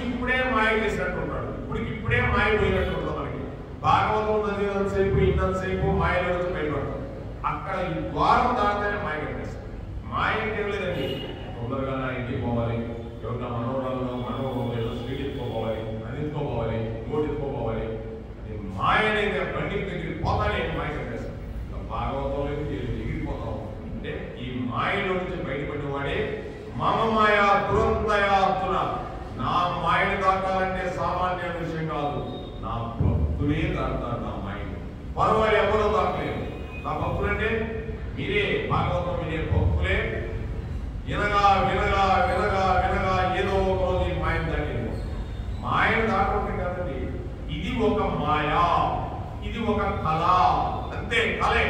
ఇప్పుడే మాయ చేసినట్టు ఉంటాడు, ఇప్పుడే మాయ పోయినట్టు ఉంటుంది. మనకి భాగవతం చదివినంతసేపు ఇన్నంతసేపు మాయలో నుంచి బయటపడతాం. అక్కడ ఈ ద్వారం దాటితేనే మాయ కనిపిస్తుంది. మాయ ఏం లేదండి, తొందరగా నా ఇంటికి పోవాలి, ఎవరిన మనోరంలో ఏదో స్వీట్ ఎత్తుకోపోవాలి, అది ఎత్తుకోపోవాలి, ఇంకోటి ఎత్తుకోపోవాలి. మాయ అనేది బండికి దగ్గరికి పోతానే మాయ కనిపిస్తుంది. భాగవతంలో ఎగిరిపోతాం అంటే ఈ మాయలో నుంచి బయటపడిన వాడే మమ మాయ దురంతయాత్తున. నా మాయని దాటాలంటే సామాన్య విషయం కాదు, నా భక్తులే దాటారు నా మాయని. పర్వాలేదు ఎవరో దాటలేదు. నా భక్తులు అంటే మీరే, భాగవతం వినే భక్తులే. వినగా వినగా వినగా వినగా ఏదో ఒక రోజు ఈ మాయను దాటింది. మాయను దాటడం కదండి, ఇది ఒక మాయా, ఇది ఒక కళ, అంతే. కళే.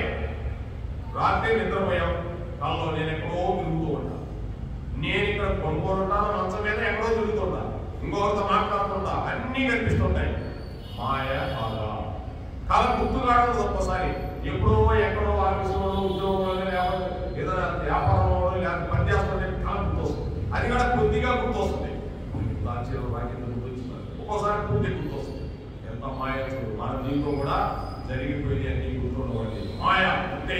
రాత్రి నిద్రపోయాం, కళ్ళలో నేను ఎక్కడో తిరుగుతూ ఉంటాను, నేను ఇక్కడ కొనుక్కొని ఉంటాను, మంచం మీద ఎక్కడో తిరుగుతుంటా, ఇంకొకరితో మాట్లాడుతుంటా, అన్నీ కనిపిస్తుంటాయి. మాయ కళ. కళ గుర్తుకాడదు ఒక్కసారి. ఎప్పుడో ఎక్కడో ఆఫీసులో ఉద్యోగంలో లేకపోతే ఏదైనా వ్యాపారంలో లేకపోతే పని చేస్తుంటే కళ గుర్తొస్తుంది. అది కూడా కొద్దిగా గుర్తొస్తుంది. ఒక్కోసారి పూర్తి గుర్తొస్తుంది. ఎంత మాయ చూడు. మన జీవితం కూడా జరిగిపోయింది అన్ని గుర్తుండవండి. మాయ అంటే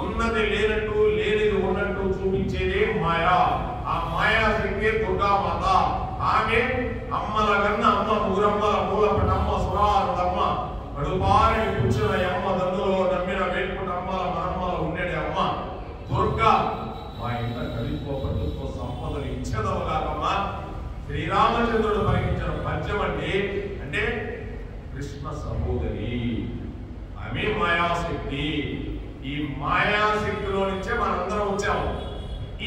ఉన్నది లేనట్టు లేనిది ఉన్నట్టు చూపించేదే మాయా. ఆ మాయా శక్తి దుర్గామాత. ఆమె అమ్మల కన్న అమ్మ, ఊరమ్మల మూలపటమ్మ, సురారుడమ్మ, కడుపారి కూర్చున్న అమ్మ, దందులో నమ్మిన వేడుకుంట అమ్మల మనమ్మల ఉండేది అమ్మ దుర్గా. మా ఇంట కలిసిపోపట్టుతో సంపదలు ఇచ్చేదవగాకమ్మా. శ్రీరామచంద్రుడు పలికించిన పద్యం అంటే కృష్ణ సహోదరి. ఆమె మాయాశక్తి. ఈ మాయాశక్తిలో నుంచే మనందరం వచ్చాము.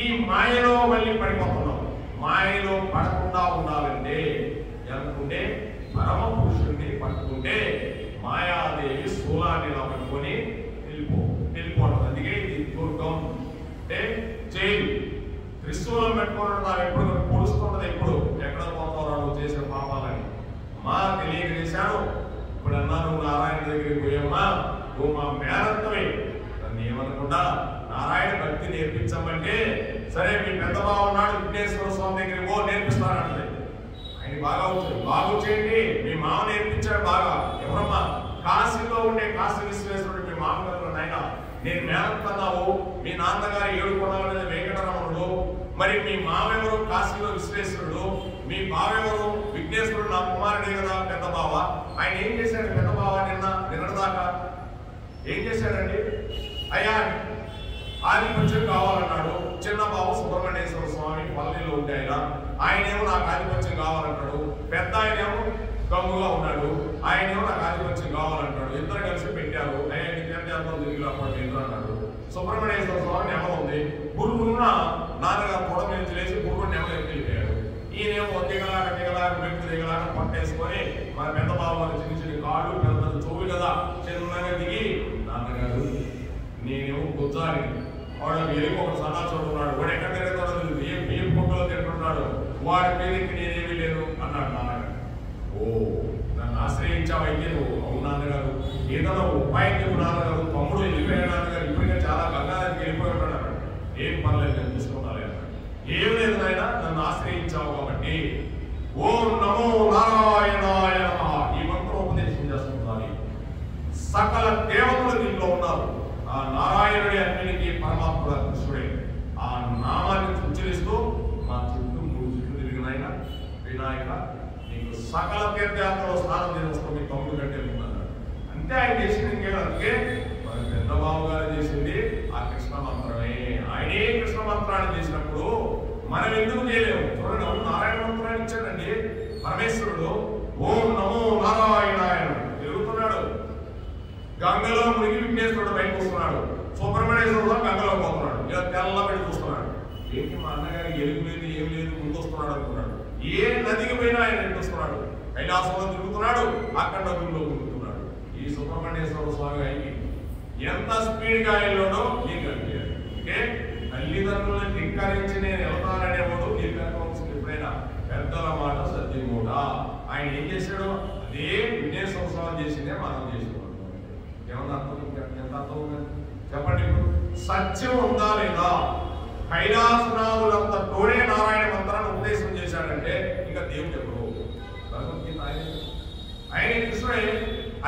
ఈ మాయలో మళ్ళీ పడిపోతున్నాం. మాయలో పడకుండా ఉండాలంటే అనుకుంటే పరమ పురుషుడిని పట్టుకుంటే మాయాదేవి స్థూలాన్ని ఇలా పట్టుకొని వెళ్ళిపోవడం. అందుకే ఇది దుర్గం అంటే జైలు. త్రిశూలం పెట్టుకోవడం నాకు ఎప్పుడు పొడుస్తుంటది. ఎప్పుడు ఎక్కడ పోతారో నువ్వు చేసిన పాపాలని. మా తెలియక చేశాను. ఇప్పుడు అన్నా నువ్వు నారాయణ దగ్గరికి పోయమ్మా, నువ్వు మా మేనత్తమే, నన్ను ఏమనకుండా నారాయణ భక్తి నేర్పించమంటే సరే మీ పెద్ద బావ ఉన్నాడు విఘ్నేశ్వర స్వామి దగ్గరికి పో, నేర్పిస్తానంటే ఆయన బాగా వచ్చాడు. బాగా వచ్చేయండి, మీ మామ నేర్పించాడు బాగా. ఎవరమ్మా? కాశీలో ఉండే కాశీ విశ్వేశ్వరుడు మీ మామగారు. నాయన నేను మేనత్తన్నావు, మీ నాన్నగారు 7 కొనాలనేది వెంకటరమణుడు, మరి మీ మామెవరు కాశీలో విశ్వేశ్వరుడు, మీ బావెవరు విఘ్నేశ్వరుడు, నా కుమారుడే కదా పెద్ద బావ. ఆయన ఏం చేశాడు పెద్ద బావ నిన్నటిదాకా? ఏం చేశాడండి? అయ్యా ఆధిపత్యం కావాలన్నాడు. చిన్న బాబు సుబ్రహ్మణ్యేశ్వర స్వామి పల్లెలో ఉంటే ఆయనేమో నాకు ఆధిపత్యం కావాలంటాడు. పెద్ద ఆయనేమో గమ్ముగా ఉన్నాడు, ఆయనేమో నాకు ఆధిపత్యం కావాలంటాడు. ఇద్దరు కలిసి పెట్టారు. అయ్యా తిరిగి అన్నాడు. సుబ్రహ్మణ్యేశ్వర స్వామి నెమ ఉంది. గురువున్న నాన్నగారు పొడ మీద లేచి గురువు నెమ వెళ్ళిపోయాడు. ఈయనేమో దిగలాక దిగలాక పట్టేసుకొని మన పెద్ద బాబు చిన్న చిన్న కాళ్ళు పెద్ద చెవులు కదా చిన్నగా దిగి, నాన్నగారు నేనేమో గుజ్జాలి, వాడు ఎలుగు ఒక సన్నాసుడు ఉన్నాడు, వాడు ఎక్కడ తిరుగుతాడో బియ్యం పొట్టులో తింటున్నాడు, వాడి మీదకి నేనేమీ లేదు అన్నాడు నాన్నగారు. ఓ నన్ను ఆశ్రయించావైతే నువ్వు? అవును నాన్నగారు, ఏదైనా ఉపాయం చెప్పు నాన్నగారు. తమ్ముడు వెళ్ళిపోయాడు నాన్నగారు, ఇప్పటికే చాలా గంగానికి వెళ్ళిపోయి ఉన్నాడు అన్నాడు. ఏం పర్లేదు నేను చూసుకుంటాను అన్నాడు. ఏం లేదు నాయన, నన్ను ఆశ్రయించావు కాబట్టి ఓం నమో నారాయణాయ నమః ఈ మంత్రం ఉపదేశం చేస్తున్నారు. సకల దేవతలు దీంట్లో ఉన్నారు. ఆ నారాయణుడి అన్నిటికీ పరమాత్ముడు కృష్ణుడే. ఆ నామాన్ని ఉచ్చరిస్తూ మా చుట్టూ 3 చుట్లు తిరిగినాయన వినాయక నీకు సకల తీర్థయాత్రలో స్నానం చేస్తాం మీ తమ్ముడు కంటే ముందన్నాడు. అంటే ఆయన చేసింది ఇంకేదంటే మన పెద్ద బాబు గారు చేసింది ఆ కృష్ణ మంత్రమే. ఆయనే కృష్ణ మంత్రాన్ని చేసినప్పుడు మనం ఎందుకు చేయలేము? చూడండి, నారాయణ మంత్రాన్ని ఇచ్చాడండి పరమేశ్వరుడు. ఓం నమో నారాయణాయ తిరుగుతున్నాడు. గంగలో మునిగి విఘ్నేశ్వరుడు బయటకు వస్తున్నాడు. సుబ్రహ్మణ్యేశ్వరుడు గంగలో పోతున్నాడు. ఇలా తెల్లబడి చూస్తున్నాడు. ఏంటి మా అన్నగారికి ఎలుగు లేదు ఏం లేదు ముందు వస్తున్నాడు అనుకున్నాడు. ఏ నదికి పోయినా ఆయన ఎంత వస్తున్నాడు. కైలాసంలో తిరుగుతున్నాడు, అక్కడ నదుల్లో తిరుగుతున్నాడు. ఈ సుబ్రహ్మణ్యేశ్వర స్వామి అయింది ఎంత స్పీడ్గా వెళ్ళాడో నీకు అనిపించాడు. అంటే తల్లిదండ్రులను ధిక్కరించి నేను వెళ్తాననేవాడు నీకు అనుకోవాల్సింది. ఎప్పుడైనా పెద్దల మాట సత్యం కూడా ఆయన ఏం చేశాడు? అదే విఘ్నేశ్వర స్వామి చేసిందే మనం చేసేవాడు. ఏమన్నా అర్థం? ఎంత అర్థం ఉందని చెప్పండి. సత్యం ఉందా లేదా? కైలాసనాథులంత తోడే నారాయణ మంత్రాన్ని ఉపదేశం చేశాడంటే ఇంకా దేవుడు ఎప్పుడు భగవద్గీత ఆయన కృష్ణుడే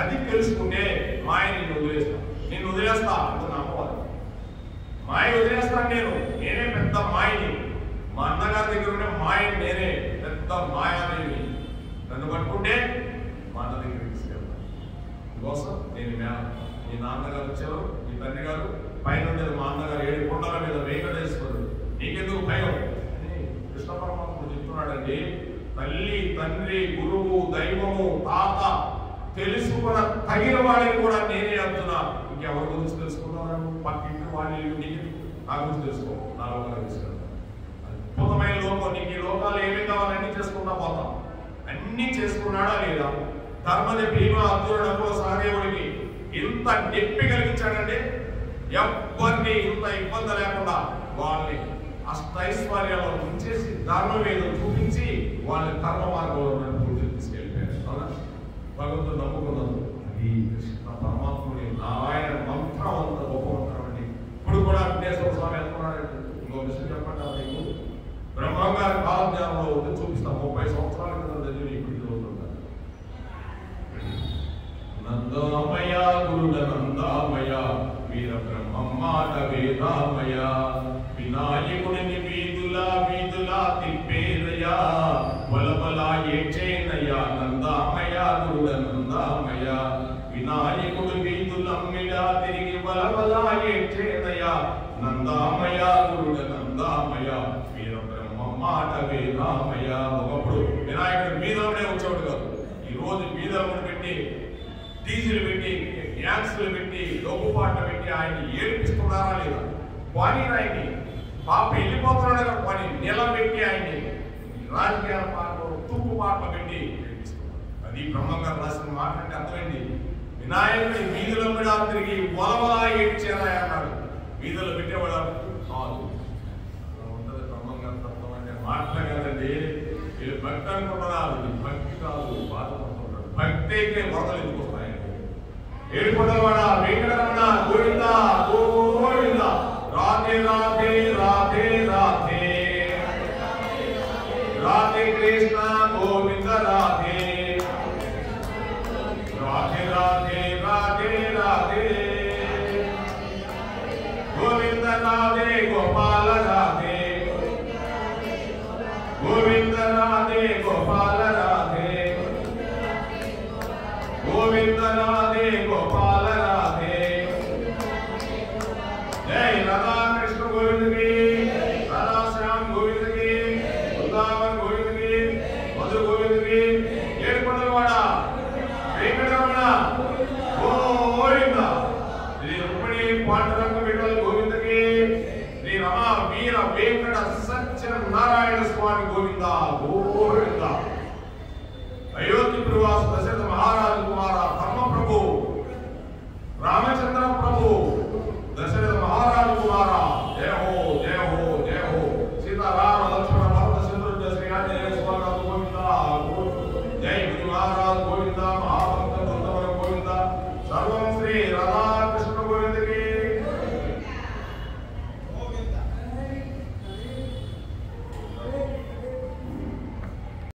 అది తెలుసుకుంటే మాయ నిన్ను వదిలేస్తా అంటూ నమ్మవాలి. మాయ వదిలేస్తాను నేనే పెద్ద మాయని. మా అన్నగారి దగ్గర ఉండే మాయని నేనే పెద్ద మాయాదేవి. నన్ను పట్టుకుంటే మా అన్న దగ్గరికి తీసుకెళ్తాను. అందుకోసం నేను మీ నాన్నగారు వచ్చారు, మీ తండ్రి గారు పైన ఉండేది మా అన్నగారు 7 కొండల మీద వెంకటేశ్వరుడు. నీకెందుకు భయం అని కృష్ణ పరమాత్ముడు చెప్తున్నాడండి. తల్లి, తండ్రి, గురువు, దైవము, తాత తెలుసుకున్న తగిన వాడిని కూడా నేనే అంటున్నా. ఇంకెవరి గురించి తెలుసుకున్నాను? పక్కింటి వాడి నా గురించి తెలుసుకో, నా లోకాలు తీసుకెళ్తాను. అద్భుతమైన లోకం. నీకు ఈ లోకాలు ఏమి కావాలి అన్ని చేసుకుంటా పోతాం. అన్ని చేసుకున్నాడా లేదా? ధర్మజ భీమ అర్జునుడు నకుల సహదేవుడికి ఇంత నొప్పి కలిగించాడంటే ఎవరిని ఇంత ఇబ్బంది లేకుండా వాళ్ళని అష్టైశ్వర్యాలు ఉంచేసి ధర్మవేదం చూపించి వాళ్ళని కర్మ మార్గంలో తీసుకెళ్ళిపోయారు. అవునా? భగవంతుడు నమ్ముకున్నాను. అది కృష్ణ పరమాత్ముడి ఆయన మంత్రం అంత గొప్ప మంత్రం అండి. ఇప్పుడు కూడా వెంకటేశ్వర స్వామి అనుకున్నాడండి. ఇంకో విషయం చెప్పండి, నీకు బ్రహ్మంగారి కాలజ్ఞానంలో ఉంది, చూపిస్తాం. 30 సంవత్సరాల క్రితం చదివి ఇప్పుడు చదువుతుంటారు. నందామయ గురుడ నందామయ వీర బ్రహ్మమాట వేదామయ వినాయకుడిని వీధులా తిప్పేదయా బలబల ఏడ్చేనయ్యా నందామయ గురుడ నందామయ వినాయకుడు వీధులమ్మిడా తిరిగి బలబల ఏడ్చేనయ్యా నందామయ గురుడ నందామయ వీర బ్రహ్మమాట వేదామయ. ఒకప్పుడు వినాయకుడు వీధులనే వచ్చేవాడు కాదు. ఈ రోజు వీధులను పెట్టి డీజిల్ పెట్టి డ్యాన్సులు పెట్టి లోపుపాట్లు పెట్టి ఆయన్ని ఏడిపిస్తున్నారా లేదా? వాణి ఆయన్ని పాప వెళ్ళిపోతున్నాడు కదా, వాణి నిలబెట్టి ఆయన్ని రాజకీయాల పాటలు తుప్పు పాటలు పెట్టి ఏడిపిస్తున్నారు. అది బ్రహ్మంగారు రాసిన మాట అంటే అర్థమైంది. వినాయకుడి వీధుల మీద తిరిగి వలవలా ఏడ్చేరా అన్నాడు. వీధులు పెట్టేవాడు కాదు. ఉంటుంది బ్రహ్మంగారు తత్వం అంటే మాటలే కదండి. వీళ్ళు భక్తి అనుకుంటున్నారు, భక్తి కాదు, బాధపడుతుంటారు. భక్తి అయితే వరదలు ఎందుకు వస్తాయి? ఏడుకొండలవాడ వెంకటరమణ గోవింద గోవింద రాధే రాధే రాధే రాధే రాధే కృష్ణ గోవింద రాధే రాధే రాధే రాధే రాధే గోవింద రాధే గోపాల రాధే గోవింద రాధే గోపాల రాధే గోవింద రాధే గోపాల రాధే. జై రాధా కృష్ణ గోవిందకి, రాధా శ్యామ్ గోవిందకి, బృందావన్ గోవిందకి, మధు గోవిందకి. ఏడుకొండలవాడ వెంకటరమణ గోవింద. శ్రీ రుక్మిణి పాండురంగ విఠల గోవిందకి, శ్రీ రమా వీర వెంకట సత్యనారాయణ స్వామి గోవింద.